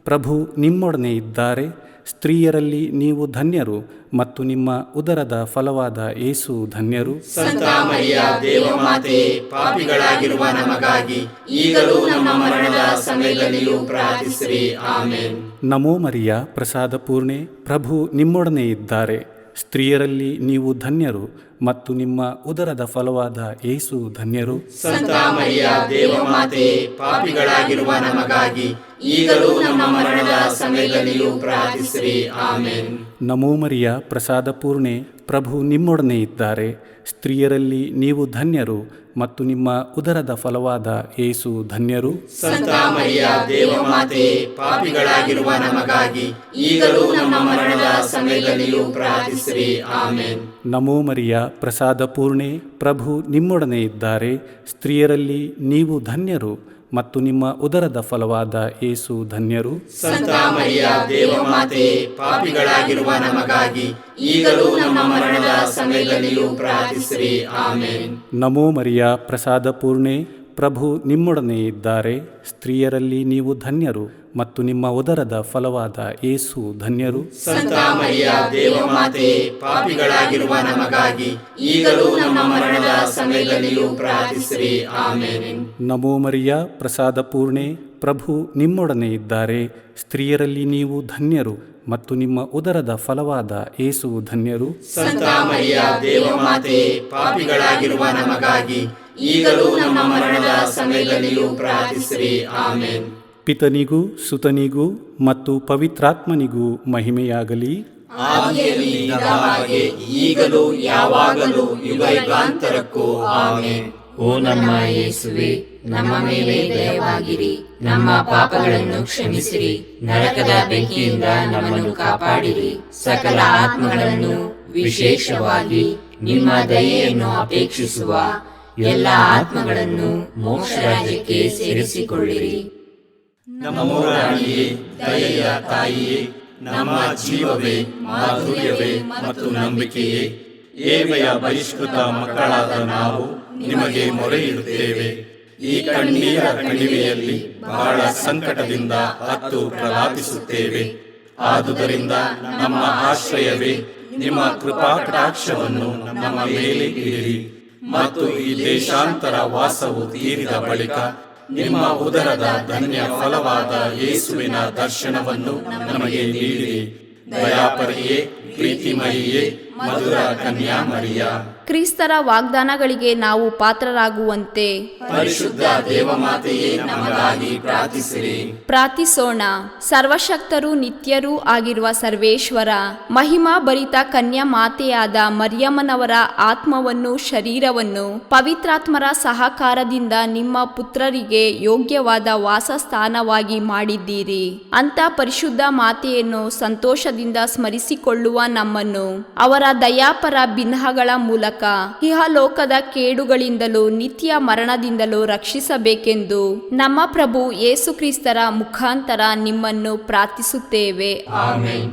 ಪ್ರಭು ನಿಮ್ಮೊಡನೆ ಇದ್ದಾರೆ. ಸ್ತ್ರೀಯರಲ್ಲಿ ನೀವು ಧನ್ಯರು ಮತ್ತು ನಿಮ್ಮ ಉದರದ ಫಲವಾದ ಯೇಸು ಧನ್ಯರು. ಸಂತ ಮರಿಯ ದೇವಮಾತೆ, ಪಾಪಿಗಳಾಗಿರುವ ನಮಗಾಗಿ ಈಗಲೂ ನಮ್ಮ ಮರಣದ ಸಮಯದಲ್ಲಿಯೂ ಪ್ರಾರ್ಥಿಸಿರಿ. ಆಮೆನ್. ನಮೋ ಮರಿಯ ಪ್ರಸಾದ ಪೂರ್ಣೆ, ಪ್ರಭು ನಿಮ್ಮೊಡನೆ ಇದ್ದಾರೆ. ಸ್ತ್ರೀಯರಲ್ಲಿ ನೀವು ಧನ್ಯರು ಮತ್ತು ನಿಮ್ಮ ಉದರದ ಫಲವಾದ ಯೇಸು ಧನ್ಯರು. ಸಂತ ಮರಿಯ ದೇವಮಾತೆ, ಪಾಪಿಗಳಾಗಿರುವ ನಮಗಾಗಿ ಈಗಲೂ ನಮ್ಮ ಮರಣದ ಸಮಯದಲ್ಲಿಯೂ ಪ್ರಾರ್ಥಿಸಿರಿ. ಆಮೆನ್. ನಮೋ ಮರಿಯ ಪ್ರಸಾದ ಪೂರ್ಣೆ, ಪ್ರಭು ನಿಮ್ಮೊಡನೆ ಇದ್ದಾರೆ. ಸ್ತ್ರೀಯರಲ್ಲಿ ನೀವು ಧನ್ಯರು ಮತ್ತು ನಿಮ್ಮ ಉದರದ ಫಲವಾದ ಯೇಸು ಧನ್ಯರು. ಸಂತ ಮರಿಯ ದೇವಮಾತೆ, ಪಾಪಿಗಳಾಗಿರುವ ನಮಗಾಗಿ ಈಗಲೂ ನಮ್ಮ ಮರಣದ ಸಮಯದಲ್ಲಿಯೂ ಪ್ರಾರ್ಥಿಸಿರಿ. ಆಮೆನ್. ನಮೋ ಮರಿಯ ಪ್ರಸಾದ ಪೂರ್ಣೆ, ಪ್ರಭು ನಿಮ್ಮೊಡನೆ ಇದ್ದಾರೆ. ಸ್ತ್ರೀಯರಲ್ಲಿ ನೀವು ಧನ್ಯರು ಮತ್ತು ನಿಮ್ಮ ಉದರದ ಫಲವಾದ ಯೇಸು ಧನ್ಯರು. ಸಂತ ಮರಿಯ ದೇವಮಾತೆ, ಪಾಪಿಗಳಾಗಿರುವ ನಮಗಾಗಿ ಈಗಲೂ ನಮ್ಮ ಮರಣದ ಸಮಯದಲ್ಲಿಯೂ ಪ್ರಾರ್ಥಿಸಿರಿ. ಆಮೆನ್. ನಮೋ ಮರಿಯ ಪ್ರಸಾದ ಪೂರ್ಣೆ, ಪ್ರಭು ನಿಮ್ಮೊಡನೆ ಇದ್ದಾರೆ. ಸ್ತ್ರೀಯರಲ್ಲಿ ನೀವು ಧನ್ಯರು ಮತ್ತು ನಿಮ್ಮ ಉದರದ ಫಲವಾದ ಯೇಸು ಧನ್ಯರು. ಸಂತ ಮರಿಯ ದೇವಮಾತೆ, ಪಾಪಿಗಳಾಗಿರುವ ನಮಗಾಗಿ ಈಗಲೂ ನಮ್ಮ ಮರಣದ ಸಮಯದಲ್ಲಿಯೂ ಪ್ರಾರ್ಥಿಸಿರಿ. ಆಮೆನ್. ನಮೋ ಮರಿಯ ಪ್ರಸಾದ ಪೂರ್ಣೆ, ಪ್ರಭು ನಿಮ್ಮೊಡನೆ ಇದ್ದಾರೆ. ಸ್ತ್ರೀಯರಲ್ಲಿ ನೀವು ಧನ್ಯರು ಮತ್ತು ನಿಮ್ಮ ಉದರದ ಫಲವಾದ ಯೇಸು ಧನ್ಯರು. ಸಂತ ಮರಿಯ ದೇವಮಾತೆ, ಪಾಪಿಗಳಾಗಿರುವ ನಮಗಾಗಿ ಈಗಲೂ ನಮ್ಮ ಮರಣದ ಸಮಯದಲ್ಲಿಯೂ ಪ್ರಾರ್ಥಿಸಿರಿ. ಆಮೆನ್. ಪಿತನಿಗೂ ಸುತನಿಗೂ ಮತ್ತು ಪವಿತ್ರಾತ್ಮನಿಗೂ ಮಹಿಮೆಯಾಗಲಿ. ಆದಿಯಲ್ಲಿ ಇದ್ದ ಹಾಗೆ ಈಗಲೂ ಯಾವಾಗಲೂ ಯುಗಾಂತರಕ್ಕೂ ಆಮೆನ್. ಓ ನಮ್ಮ ಯೇಸುವೆ, ನಮ್ಮ ಮೇಲೆ ದಯವಾಗಿರಿ, ನಮ್ಮ ಪಾಪಗಳನ್ನು ಕ್ಷಮಿಸಿರಿ, ನರಕದ ಬೆಂಕಿಯಿಂದ ನಮ್ಮನ್ನು ಕಾಪಾಡಿರಿ, ಸಕಲ ಆತ್ಮಗಳನ್ನು ವಿಶೇಷವಾಗಿ ನಿಮ್ಮ ದಯೆಯನ್ನು ಅಪೇಕ್ಷಿಸುವ ಎಲ್ಲ ಆತ್ಮಗಳನ್ನು ಮೋಕ್ಷ ರಾಜ್ಯಕ್ಕೆ ಸೇರಿಸಿಕೊಳ್ಳಿರಿ. ನಮ್ಮ ರಾಣಿಯೇ, ದಯೆಯ ತಾಯಿಯೇ, ನಮ್ಮ ಜೀವವೇ, ಮಾಧುರ್ಯವೇ ಮತ್ತು ನಂಬಿಕೆಯೇ, ಏವೆಯ ಬಹಿಷ್ಕೃತ ಮಕ್ಕಳಾದ ನಾವು ನಿಮಗೆ ಮೊರೆ ಇಡುತ್ತೇವೆ. ಈ ಕಣ್ಣೀರ ಕಣಿವೆಯಲ್ಲಿ ಬಹಳ ಸಂಕಟದಿಂದ ಅತ್ತು ಪ್ರಲಾಪಿಸುತ್ತೇವೆ. ಆದುದರಿಂದ ನಮ್ಮ ಆಶ್ರಯವೇ, ನಿಮ್ಮ ಕೃಪಾ ಕಟಾಕ್ಷವನ್ನು ನಮ್ಮ ಮೇಲೆ ಇಡಿರಿ ಮತ್ತು ಈ ದೇಶಾಂತರ ವಾಸವು ತೀರಿದ ಬಳಿಕ ನಿಮ್ಮ ಉದರದ ಧನ್ಯ ಫಲವಾದ ಯೇಸುವಿನ ದರ್ಶನವನ್ನು ನಮಗೆ ನೀಡಿರಿ. ದಯಾಪರಿಯೇ, ಪ್ರೀತಿಮಯಿಯೇ, ಮಧುರ ಕನ್ಯಾಮರಿಯ, ಕ್ರಿಸ್ತರ ವಾಗ್ದಾನಗಳಿಗೆ ನಾವು ಪಾತ್ರರಾಗುವಂತೆ ಪರಿಶುದ್ಧ ದೇವಮಾತೆಯೇ ನಮಗಾಗಿ ಪ್ರಾರ್ಥಿಸಿರಿ. ಪ್ರಾರ್ಥಿಸೋಣ. ಸರ್ವಶಕ್ತರೂ ನಿತ್ಯರೂ ಆಗಿರುವ ಸರ್ವೇಶ್ವರ, ಮಹಿಮಾ ಭರಿತ ಕನ್ಯಾ ಮಾತೆಯಾದ ಮರಿಯಮ್ಮನವರ ಆತ್ಮವನ್ನು ಶರೀರವನ್ನು ಪವಿತ್ರಾತ್ಮರ ಸಹಕಾರದಿಂದ ನಿಮ್ಮ ಪುತ್ರರಿಗೆ ಯೋಗ್ಯವಾದ ವಾಸಸ್ಥಾನವಾಗಿ ಮಾಡಿದ್ದೀರಿ. ಅಂತ ಪರಿಶುದ್ಧ ಮಾತೆಯನ್ನು ಸಂತೋಷದಿಂದ ಸ್ಮರಿಸಿಕೊಳ್ಳುವ ನಮ್ಮನ್ನು ಅವರ ದಯಾಪರ ಬಿನ್ನಹಗಳ ಮೂಲಕ ಇಹಲೋಕದ ಕೇಡುಗಳಿಂದಲೂ ನಿತ್ಯ ಮರಣದಿಂದಲೂ ರಕ್ಷಿಸಬೇಕೆಂದು ನಮ್ಮ ಪ್ರಭು ಯೇಸು ಕ್ರಿಸ್ತರ ಮುಖಾಂತರ ನಿಮ್ಮನ್ನು ಪ್ರಾರ್ಥಿಸುತ್ತೇವೆ. ಆಮೆನ್.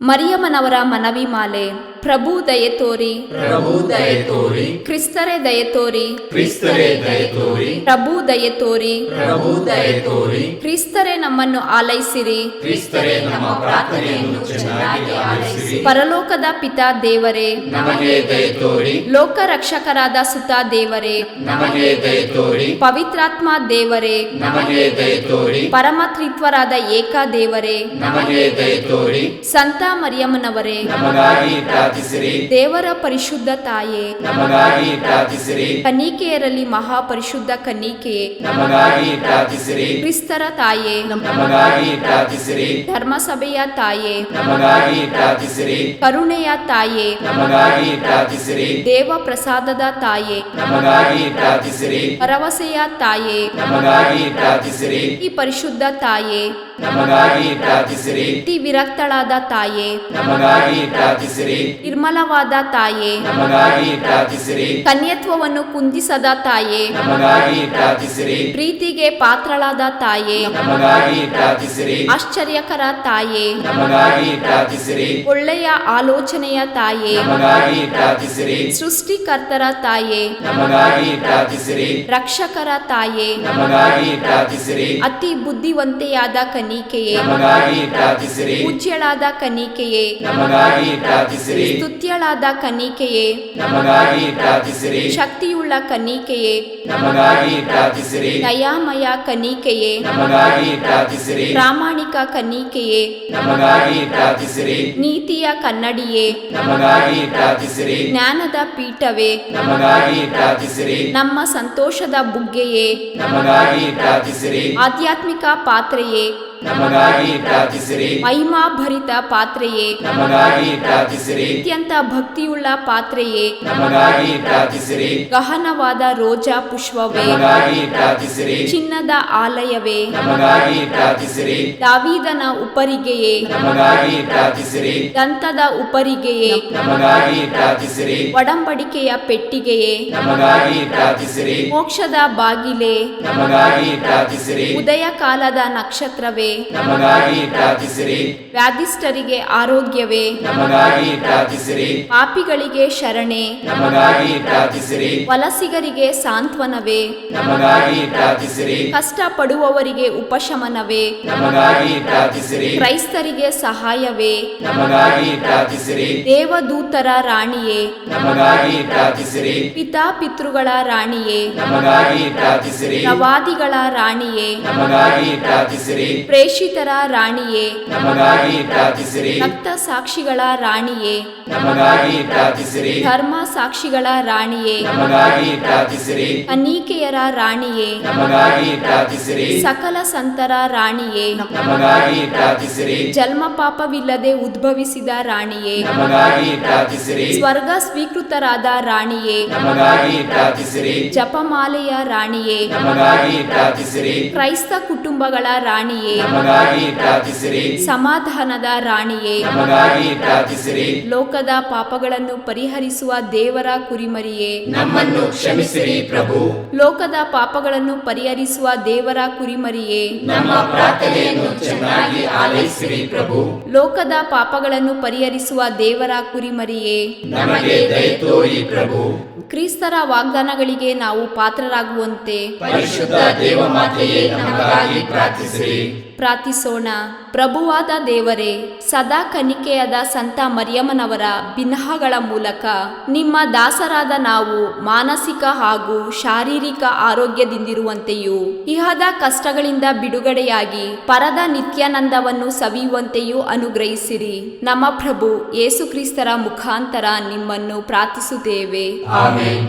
ಮರಿಯಮ್ಮನವರ ಮನವಿ ಮಾಲೆ. ಪ್ರಭು ದಯೆ ತೋರಿ, ಪ್ರಭು ದಯೆ ತೋರಿ, ಕ್ರಿಸ್ತರೇ ದಯೆ ತೋರಿ, ಕ್ರಿಸ್ತರೇ ದಯೆ ತೋರಿ, ಪ್ರಭು ದಯೆ ತೋರಿ, ಪ್ರಭು ದಯೆ ತೋರಿ, ಕ್ರಿಸ್ತರೇ ನಮ್ಮನ್ನು ಆಲೈಸಿರಿ. ಕ್ರಿಸ್ತರೇ ನಮ್ಮ ಪ್ರಾರ್ಥನೆಯನ್ನು ಚೆನ್ನಾಗಿ ಆಲಿಸಿರಿ. ಪರಲೋಕದ ಪಿತಾ ದೇವರೇ, ನಮಗೆ ದಯೆ ತೋರಿ. ಲೋಕ ರಕ್ಷಕರಾದ ಸುತ ದೇವರೇ, ನಮಗೆ ದಯೆ ತೋರಿ. ಪವಿತ್ರಾತ್ಮ ದೇವರೇ, ನಮಗೆ ದಯೆ ತೋರಿ. ಪರಮತ್ರಿತ್ವರಾದ ಏಕ ದೇವರೇ, ನಮಗೆ ದಯೆ ತೋರಿ. ಸಂತ ಮರಿಯಮ್ಮನವರೇ, ನಮಗಾಗಿ ಪ್ರಾರ್ಥಿಸಿರಿ. ದೇವರ ಪರಿಶುದ್ಧ ತಾಯೇ, ನಮಗಾಗಿ ಪ್ರಾರ್ಥಿಸಿರಿ. ಕನ್ನಿಕೆಯರಲ್ಲಿ ಮಹಾಪರಿಶುದ್ಧ ಕನ್ನಿಕೆಯೇ, ನಮಗಾಗಿ ಪ್ರಾರ್ಥಿಸಿರಿ. ಕ್ರಿಸ್ತರ ತಾಯೇ, ನಮಗಾಗಿ ಪ್ರಾರ್ಥಿಸಿರಿ. ಧರ್ಮಸಭೆಯ ತಾಯೇ, ನಮಗಾಗಿ ಪ್ರಾರ್ಥಿಸಿರಿ. ಕರುಣೆಯ ತಾಯೇ, ನಮಗಾಗಿ ಪ್ರಾರ್ಥಿಸಿರಿ. ದೇವ ಪ್ರಸಾದದ ತಾಯೇ, ನಮಗಾಗಿ ಪ್ರಾರ್ಥಿಸಿರಿ. ಭರವಸೆಯ ತಾಯೇ, ನಮಗಾಗಿ ಪ್ರಾರ್ಥಿಸಿರಿ. ಈ ಪರಿಶುದ್ಧ ತಾಯೇ, ನಮಗಾಗಿ ಪ್ರಾರ್ಥಿಸಿರಿ. ಅತಿ ವಿರಕ್ತಳಾದ ತಾಯೇ, ನಮಗಾಗಿ ಪ್ರಾರ್ಥಿಸಿರಿ. ನಿರ್ಮಲವಾದ ತಾಯೇ, ನಮಗಾಗಿ ಪ್ರಾರ್ಥಿಸಿರಿ. ಕನ್ಯತ್ವವನ್ನು ಕುಂದಿಸದ ತಾಯೇ, ನಮಗಾಗಿ ಪ್ರಾರ್ಥಿಸಿರಿ. ಪ್ರೀತಿಗೆ ಪಾತ್ರಳಾದ ತಾಯೇ, ನಮಗಾಗಿ ಪ್ರಾರ್ಥಿಸಿರಿ. ಆಶ್ಚರ್ಯಕರ ತಾಯೇ, ನಮಗಾಗಿ ಪ್ರಾರ್ಥಿಸಿರಿ. ಒಳ್ಳೆಯ ಆಲೋಚನೆಯ ತಾಯೇ, ನಮಗಾಗಿ ಪ್ರಾರ್ಥಿಸಿರಿ. ಸೃಷ್ಟಿಕರ್ತರ ತಾಯೇ, ನಮಗಾಗಿ ಪ್ರಾರ್ಥಿಸಿರಿ. ರಕ್ಷಕರ ತಾಯೇ, ನಮಗಾಗಿ ಪ್ರಾರ್ಥಿಸಿರಿ. ಅತಿ ಬುದ್ಧಿವಂತೆಯಾದ ಕನ್ನಿಕೆಯೇ, ನಮಗಾಗಿ ಪ್ರಾರ್ಥಿಸಿರಿ. ಪೂಜ್ಯಳಾದ ಕನ್ನಿಕೆಯೇ, ನಮಗಾಗಿ ಪ್ರಾರ್ಥಿಸಿರಿ. ಸ್ತುತ್ಯಳಾದ ಕನ್ನಿಕೆಯೇ, ನಮಗಾಗಿ ಪ್ರಾರ್ಥಿಸಿರಿ. ಶಕ್ತಿಯುಳ್ಳ ಕನ್ನಿಕೆಯೇ, ನಮಗಾಗಿ ಪ್ರಾರ್ಥಿಸಿರಿ. ದಯಾಮಯ ಕನ್ನಿಕೆಯೇ, ನಮಗಾಗಿ ಪ್ರಾರ್ಥಿಸಿರಿ. ಪ್ರಾಮಾಣಿಕ ಕನ್ನಿಕೆಯೇ, ನಮಗಾಗಿ ಪ್ರಾರ್ಥಿಸಿರಿ. ನೀತಿಯ ಕನ್ನಡಿಯೇ, ನಮಗಾಗಿ ಪ್ರಾರ್ಥಿಸಿರಿ. ಜ್ಞಾನದ ಪೀಠವೇ, ನಮಗಾಗಿ ಪ್ರಾರ್ಥಿಸಿರಿ. ನಮ್ಮ ಸಂತೋಷದ ಬುಗ್ಗೆಯೇ, ನಮಗಾಗಿ ಪ್ರಾರ್ಥಿಸಿರಿ. ಆಧ್ಯಾತ್ಮಿಕ ಪಾತ್ರೆಯೇ, ನಮಗಾಗಿ ಪ್ರಾರ್ಥಿಸಿರಿ. ಮಹಿಮಾಭರಿತ ಪಾತ್ರೆಯೇ, ನಮಗಾಗಿ ಪ್ರಾರ್ಥಿಸಿರಿ. ಅತ್ಯಂತ ಭಕ್ತಿಯುಳ್ಳ ಪಾತ್ರೆಯೇ, ನಮಗಾಗಿ ಪ್ರಾರ್ಥಿಸಿರಿ. ಗಹನವಾದ ರೋಜಾ ಪುಷ್ಪವೇ, ನಮಗಾಗಿ ಪ್ರಾರ್ಥಿಸಿರಿ. ಚಿನ್ನದ ಆಲಯವೇ, ನಮಗಾಗಿ ಪ್ರಾರ್ಥಿಸಿರಿ. ದಾವೀದನ ಉಪರಿಗೆಯೇ, ನಮಗಾಗಿ ಪ್ರಾರ್ಥಿಸಿರಿ. ದಂತದ ಉಪರಿಗೆಯೇ, ನಮಗಾಗಿ ಪ್ರಾರ್ಥಿಸಿರಿ. ಒಡಂಬಡಿಕೆಯ ಪೆಟ್ಟಿಗೆಯೇ, ನಮಗಾಗಿ ಪ್ರಾರ್ಥಿಸಿರಿ. ಮೋಕ್ಷದ ಬಾಗಿಲೇ, ನಮಗಾಗಿ ಪ್ರಾರ್ಥಿಸಿರಿ. ಉದಯ ಕಾಲದ ನಕ್ಷತ್ರವೇ, ನಮಗಾಗಿ ಪ್ರಾರ್ಥಿಸಿರಿ. ವ್ಯಾಧಿಷ್ಠರಿಗೆ ಆರೋಗ್ಯವೇ, ನಮಗಾಗಿ ಪ್ರಾರ್ಥಿಸಿರಿ. ಪಾಪಿಗಳಿಗೆ ಶರಣೆ, ನಮಗಾಗಿ ಪ್ರಾರ್ಥಿಸಿರಿ. ವಲಸಿಗರಿಗೆ ಸಾಂತ್ವನವೇ, ನಮಗಾಗಿ ಪ್ರಾರ್ಥಿಸಿರಿ. ಕಷ್ಟ ಪಡುವವರಿಗೆ ಉಪಶಮನವೇ, ನಮಗಾಗಿ ಪ್ರಾರ್ಥಿಸಿರಿ. ಕ್ರೈಸ್ತರಿಗೆ ಸಹಾಯವೇ, ನಮಗಾಗಿ ಪ್ರಾರ್ಥಿಸಿರಿ. ದೇವದೂತರ ರಾಣಿಯೇ, ನಮಗಾಗಿ ಪ್ರಾರ್ಥಿಸಿರಿ. ಪಿತಾಪಿತೃಗಳ ರಾಣಿಯೇ, ನಮಗಾಗಿ ಪ್ರಾರ್ಥಿಸಿರಿ. ಪ್ರವಾದಿಗಳ ರಾಣಿಯೇ, ನಮಗಾಗಿ ಪ್ರಾರ್ಥಿಸಿರಿ. ಪ್ರೇಷಿತರ ರಾಣಿಯೇ, ನಮಗಾಗಿ ಪ್ರಾರ್ಥಿಸಿರಿ. ರಕ್ತ ಸಾಕ್ಷಿಗಳ ರಾಣಿಯೇ, ನಮಗಾಗಿ ಪ್ರಾರ್ಥಿಸಿರಿ. ಧರ್ಮ ಸಾಕ್ಷಿಗಳ ರಾಣಿಯೇ, ನಮಗಾಗಿ ಪ್ರಾರ್ಥಿಸಿರಿ. ಕನ್ನಿಕೆಯರ ರಾಣಿಯೇ, ನಮಗಾಗಿ ಪ್ರಾರ್ಥಿಸಿರಿ. ಸಕಲ ಸಂತರ ರಾಣಿಯೇ, ನಮಗಾಗಿ ಪ್ರಾರ್ಥಿಸಿರಿ. ಜನ್ಮ ಪಾಪವಿಲ್ಲದೆ ಉದ್ಭವಿಸಿದ ರಾಣಿಯೇ, ನಮಗಾಗಿ ಪ್ರಾರ್ಥಿಸಿರಿ. ಸ್ವರ್ಗ ಸ್ವೀಕೃತರಾದ ರಾಣಿಯೇ, ನಮಗಾಗಿ ಪ್ರಾರ್ಥಿಸಿರಿ. ಜಪಮಾಲೆಯ ರಾಣಿಯೇ, ನಮಗಾಗಿ ಪ್ರಾರ್ಥಿಸಿರಿ. ಕ್ರೈಸ್ತ ಕುಟುಂಬಗಳ ರಾಣಿಯೇ, ನಮಗಾಗಿ ಪ್ರಾರ್ಥಿಸಿರಿ. ಸಮಾಧಾನದ ರಾಣಿಯೇ, ನಮಗಾಗಿ ಪ್ರಾರ್ಥಿಸಿರಿ. ಲೋಕದ ಪಾಪಗಳನ್ನು ಪರಿಹರಿಸುವ ದೇವರ ಕುರಿಮರಿಯೇ, ನಮ್ಮನ್ನು ಕ್ಷಮಿಸಿರಿ ಪ್ರಭು. ಲೋಕದ ಪಾಪಗಳನ್ನು ಪರಿಹರಿಸುವ ದೇವರ ಕುರಿಮರಿಯೇ, ನಮ್ಮ ಪ್ರಾರ್ಥನೆಯನ್ನು ಚೆನ್ನಾಗಿ ಆಲೈಸಿರಿ ಪ್ರಭು. ಲೋಕದ ಪಾಪಗಳನ್ನು ಪರಿಹರಿಸುವ ದೇವರ ಕುರಿಮರಿಯೇ, ನಮಗೆ ದಯ ತೋರಿ ಪ್ರಭು. ಕ್ರಿಸ್ತರ ವಾಗ್ದಾನಗಳಿಗೆ ನಾವು ಪಾತ್ರರಾಗುವಂತೆ ಪರಿಶುದ್ಧ ದೇವಮಾತೆಯೇ ನಮಗಾಗಿ ಪ್ರಾರ್ಥಿಸಿರಿ. ಪ್ರಾರ್ಥಿಸೋಣ. ಪ್ರಭುವಾದ ದೇವರೇ, ಸದಾ ಕನ್ನಿಕೆಯಾದ ಸಂತ ಮರಿಯಮ್ಮನವರ ಬಿನ್ನಹಗಳ ಮೂಲಕ ನಿಮ್ಮ ದಾಸರಾದ ನಾವು ಮಾನಸಿಕ ಹಾಗೂ ಶಾರೀರಿಕ ಆರೋಗ್ಯದಿಂದಿರುವಂತೆಯೂ ಇಹದ ಕಷ್ಟಗಳಿಂದ ಬಿಡುಗಡೆಯಾಗಿ ಪರದ ನಿತ್ಯಾನಂದವನ್ನು ಸವಿಯುವಂತೆಯೂ ಅನುಗ್ರಹಿಸಿರಿ. ನಮ್ಮ ಪ್ರಭು ಯೇಸು ಕ್ರಿಸ್ತರ ಮುಖಾಂತರ ನಿಮ್ಮನ್ನು ಪ್ರಾರ್ಥಿಸುತ್ತೇವೆ. ಆಮೆನ್.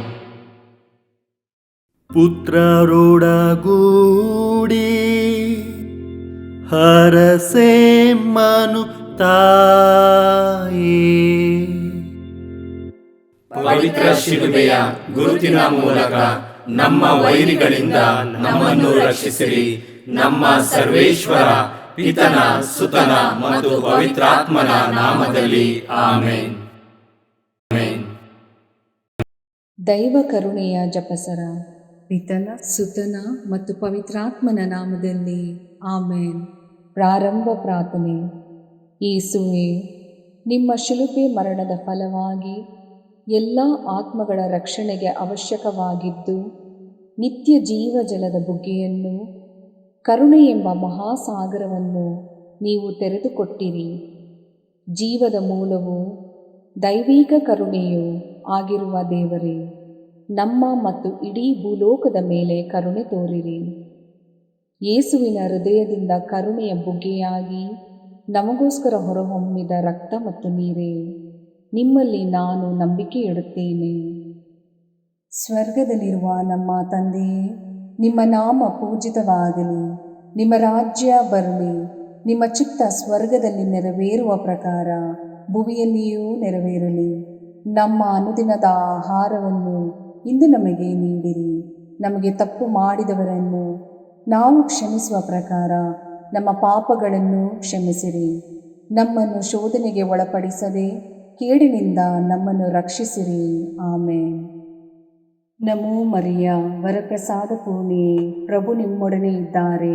ಪುತ್ರರೊಡಗೂಡಿ ಹರಸೆ ಮನು ತಾಯೇ, ಪವಿತ್ರ ಶಿಲುಬೆಯ ಗುರುತಿನ ಮೂಲಕ ನಮ್ಮ ವೈರಿಗಳಿಂದ ನಮ್ಮನ್ನು ರಕ್ಷಿಸಿರಿ. ನಮ್ಮ ಸರ್ವೇಶ್ವರ ಪಿತನ ಸುತನ ಮತ್ತು ಪವಿತ್ರಾತ್ಮನ ನಾಮದಲ್ಲಿ ಆಮೆನ್. ದೈವ ಕರುಣೆಯ ಜಪಸರ. ಪಿತನ ಸುತನ ಮತ್ತು ಪವಿತ್ರಾತ್ಮನ ನಾಮದಲ್ಲಿ ಆಮೇನ್. ಪ್ರಾರಂಭ ಪ್ರಾರ್ಥನೆ. ಯೇಸುವೇ, ನಿಮ್ಮ ಶಿಲುಬೆ ಮರಣದ ಫಲವಾಗಿ ಎಲ್ಲ ಆತ್ಮಗಳ ರಕ್ಷಣೆಗೆ ಅವಶ್ಯಕವಾಗಿದ್ದು ನಿತ್ಯ ಜೀವ ಜಲದ ಬುಗ್ಗೆಯನ್ನು, ಕರುಣೆ ಎಂಬ ಮಹಾಸಾಗರವನ್ನು ನೀವು ತೆರೆದುಕೊಟ್ಟಿರಿ. ಜೀವದ ಮೂಲವು ದೈವಿಕ ಕರುಣೆಯೂ ಆಗಿರುವ ದೇವರೇ, ನಮ್ಮ ಮತ್ತು ಇಡೀ ಭೂಲೋಕದ ಮೇಲೆ ಕರುಣೆ ತೋರಿರಿ. ಯೇಸುವಿನ ಹೃದಯದಿಂದ ಕರುಣೆಯ ಬುಗ್ಗೆಯಾಗಿ ನಮಗೋಸ್ಕರ ಹೊರಹೊಮ್ಮಿದ ರಕ್ತ ಮತ್ತು ನೀರೇ, ನಿಮ್ಮಲ್ಲಿ ನಾನು ನಂಬಿಕೆ ಇಡುತ್ತೇನೆ. ಸ್ವರ್ಗದಲ್ಲಿರುವ ನಮ್ಮ ತಂದೆಯೇ, ನಿಮ್ಮ ನಾಮ ಪೂಜಿತವಾಗಲಿ. ನಿಮ್ಮ ರಾಜ್ಯ ಬರಲಿ. ನಿಮ್ಮ ಚಿತ್ತ ಸ್ವರ್ಗದಲ್ಲಿ ನೆರವೇರುವ ಪ್ರಕಾರ ಭುವಿಯಲ್ಲಿಯೂ ನೆರವೇರಲಿ. ನಮ್ಮ ಅನುದಿನದ ಆಹಾರವನ್ನು ಇಂದು ನಮಗೆ ನೀಡಿರಿ. ನಮಗೆ ತಪ್ಪು ಮಾಡಿದವರನ್ನು ನಾವು ಕ್ಷಮಿಸುವ ಪ್ರಕಾರ ನಮ್ಮ ಪಾಪಗಳನ್ನು ಕ್ಷಮಿಸಿರಿ. ನಮ್ಮನ್ನು ಶೋಧನೆಗೆ ಒಳಪಡಿಸದೆ ಕೇಡಿನಿಂದ ನಮ್ಮನ್ನು ರಕ್ಷಿಸಿರಿ. ಆಮೇನ್. ನಮೋ ಮರಿಯ, ವರಪ್ರಸಾದ ಪೂರ್ಣಿಯೇ, ಪ್ರಭು ನಿಮ್ಮೊಡನೆ ಇದ್ದಾರೆ.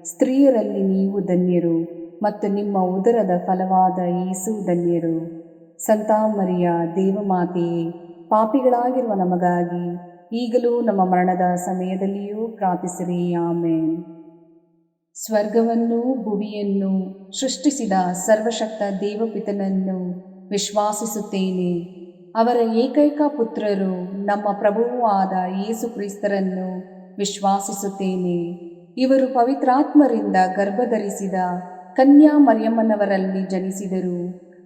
ಸ್ತ್ರೀಯರಲ್ಲಿ ನೀವು ಧನ್ಯರು ಮತ್ತು ನಿಮ್ಮ ಉದರದ ಫಲವಾದ ಯೇಸು ಧನ್ಯರು. ಸಂತ ಮರಿಯ ದೇವಮಾತೆಯೇ, ಪಾಪಿಗಳಾಗಿರುವ ನಮಗಾಗಿ ಈಗಲೂ ನಮ್ಮ ಮರಣದ ಸಮಯದಲ್ಲಿಯೂ ಪ್ರಾರ್ಥಿಸಿರಿ. ಆಮೇನ್. ಸ್ವರ್ಗವನ್ನು ಭುವಿಯನ್ನು ಸೃಷ್ಟಿಸಿದ ಸರ್ವಶಕ್ತ ದೇವಪಿತನನ್ನು ವಿಶ್ವಾಸಿಸುತ್ತೇನೆ. ಅವರ ಏಕೈಕ ಪುತ್ರರು ನಮ್ಮ ಪ್ರಭುವೂ ಆದ ಯೇಸು ಕ್ರಿಸ್ತರನ್ನು ವಿಶ್ವಾಸಿಸುತ್ತೇನೆ. ಇವರು ಪವಿತ್ರಾತ್ಮರಿಂದ ಗರ್ಭಧರಿಸಿದ ಕನ್ಯಾ ಮರಿಯಮ್ಮನವರಲ್ಲಿ ಜನಿಸಿದರು.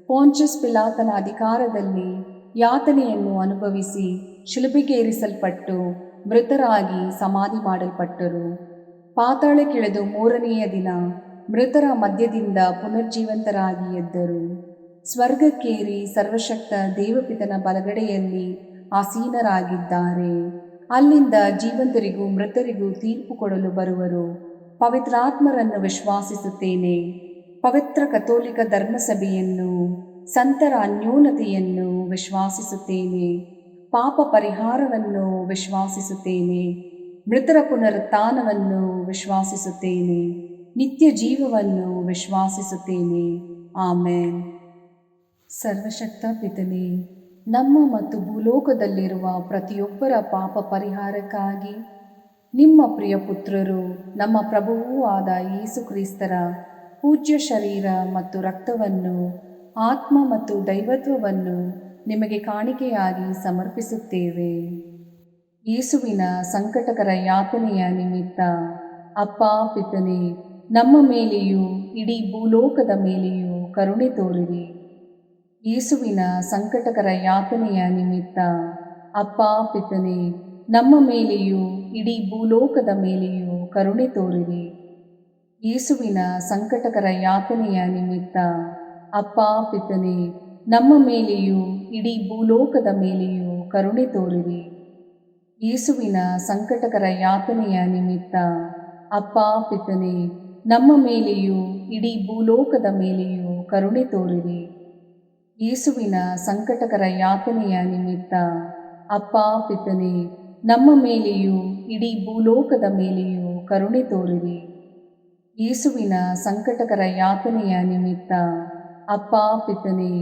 ಪೋಂಚಸ್ ಪಿಲಾತನ ಅಧಿಕಾರದಲ್ಲಿ ಯಾತನೆಯನ್ನು ಅನುಭವಿಸಿ ಶಿಲುಬೆಗೇರಿಸಲ್ಪಟ್ಟು ಮೃತರಾಗಿ ಸಮಾಧಿ ಮಾಡಲ್ಪಟ್ಟರು. ಪಾತಾಳಕ್ಕಿಳಿದು ಮೂರನೆಯ ದಿನ ಮೃತರ ಮಧ್ಯದಿಂದ ಪುನರ್ಜೀವಂತರಾಗಿ ಎದ್ದರು. ಸ್ವರ್ಗಕ್ಕೇರಿ ಸರ್ವಶಕ್ತ ದೇವಪಿತನ ಬಲಗಡೆಯಲ್ಲಿ ಆಸೀನರಾಗಿದ್ದಾರೆ. ಅಲ್ಲಿಂದ ಜೀವಂತರಿಗೂ ಮೃತರಿಗೂ ತೀರ್ಪು ಕೊಡಲು ಬರುವರು. ಪವಿತ್ರಾತ್ಮರನ್ನು ವಿಶ್ವಾಸಿಸುತ್ತೇನೆ. ಪವಿತ್ರ ಕಥೋಲಿಕ ಧರ್ಮಸಭೆಯನ್ನು, ಸಂತರ ಅನ್ಯೋನ್ಯತೆಯನ್ನು ವಿಶ್ವಾಸಿಸುತ್ತೇನೆ. ಪಾಪ ಪರಿಹಾರವನ್ನು ವಿಶ್ವಾಸಿಸುತ್ತೇನೆ. ಮೃತರ ಪುನರುತ್ಥಾನವನ್ನು ವಿಶ್ವಾಸಿಸುತ್ತೇನೆ. ನಿತ್ಯ ಜೀವವನ್ನು ವಿಶ್ವಾಸಿಸುತ್ತೇನೆ. ಆಮೇನ್. ಸರ್ವಶಕ್ತ ಪಿತನೇ, ನಮ್ಮ ಮತ್ತು ಭೂಲೋಕದಲ್ಲಿರುವ ಪ್ರತಿಯೊಬ್ಬರ ಪಾಪ ಪರಿಹಾರಕ್ಕಾಗಿ ನಿಮ್ಮ ಪ್ರಿಯ ಪುತ್ರರು, ನಮ್ಮ ಪ್ರಭುವೂ ಆದ ಯೇಸು ಕ್ರಿಸ್ತರ ಪೂಜ್ಯ ಶರೀರ ಮತ್ತು ರಕ್ತವನ್ನು, ಆತ್ಮ ಮತ್ತು ದೈವತ್ವವನ್ನು ನಿಮಗೆ ಕಾಣಿಕೆಯಾಗಿ ಸಮರ್ಪಿಸುತ್ತೇವೆ. ಯೇಸುವಿನ ಸಂಕಟಕರ ಯಾತನೆಯ ನಿಮಿತ್ತ ಅಪ್ಪ ಪಿತನೇ, ನಮ್ಮ ಮೇಲೆಯೂ ಇಡೀ ಭೂಲೋಕದ ಮೇಲೆಯೂ ಕರುಣೆ ತೋರಿರಿ. ಯೇಸುವಿನ ಸಂಕಟಕರ ಯಾತನೆಯ ನಿಮಿತ್ತ ಅಪ್ಪ ಪಿತನೇ, ನಮ್ಮ ಮೇಲೆಯೂ ಇಡೀ ಭೂಲೋಕದ ಮೇಲೆಯೂ ಕರುಣೆ ತೋರಿರಿ. ಯೇಸುವಿನ ಸಂಕಟಕರ ಯಾತನೆಯ ನಿಮಿತ್ತ ಅಪ್ಪ ಪಿತನೇ, ನಮ್ಮ ಮೇಲೆಯೂ ಇಡೀ ಭೂಲೋಕದ ಮೇಲೆಯೂ ಕರುಣೆ ತೋರಿರಿ. ಯೇಸುವಿನ ಸಂಕಟಕರ ಯಾತನೆಯ ನಿಮಿತ್ತ ಅಪ್ಪ ಪಿತನೇ, ನಮ್ಮ ಮೇಲೆಯೂ ಇಡೀ ಭೂಲೋಕದ ಮೇಲೆಯೂ ಕರುಣೆ ತೋರಿರಿ. ಯೇಸುವಿನ ಸಂಕಟಕರ ಯಾತನೆಯ ನಿಮಿತ್ತ ಅಪ್ಪ ಪಿತನೇ, ನಮ್ಮ ಮೇಲೆಯೂ ಇಡೀ ಭೂಲೋಕದ ಮೇಲೆಯೂ ಕರುಣೆ ತೋರಿರಿ. ಯೇಸುವಿನ ಸಂಕಟಕರ ಯಾತನೆಯ ನಿಮಿತ್ತ ಅಪ್ಪ ಪಿತನೇ,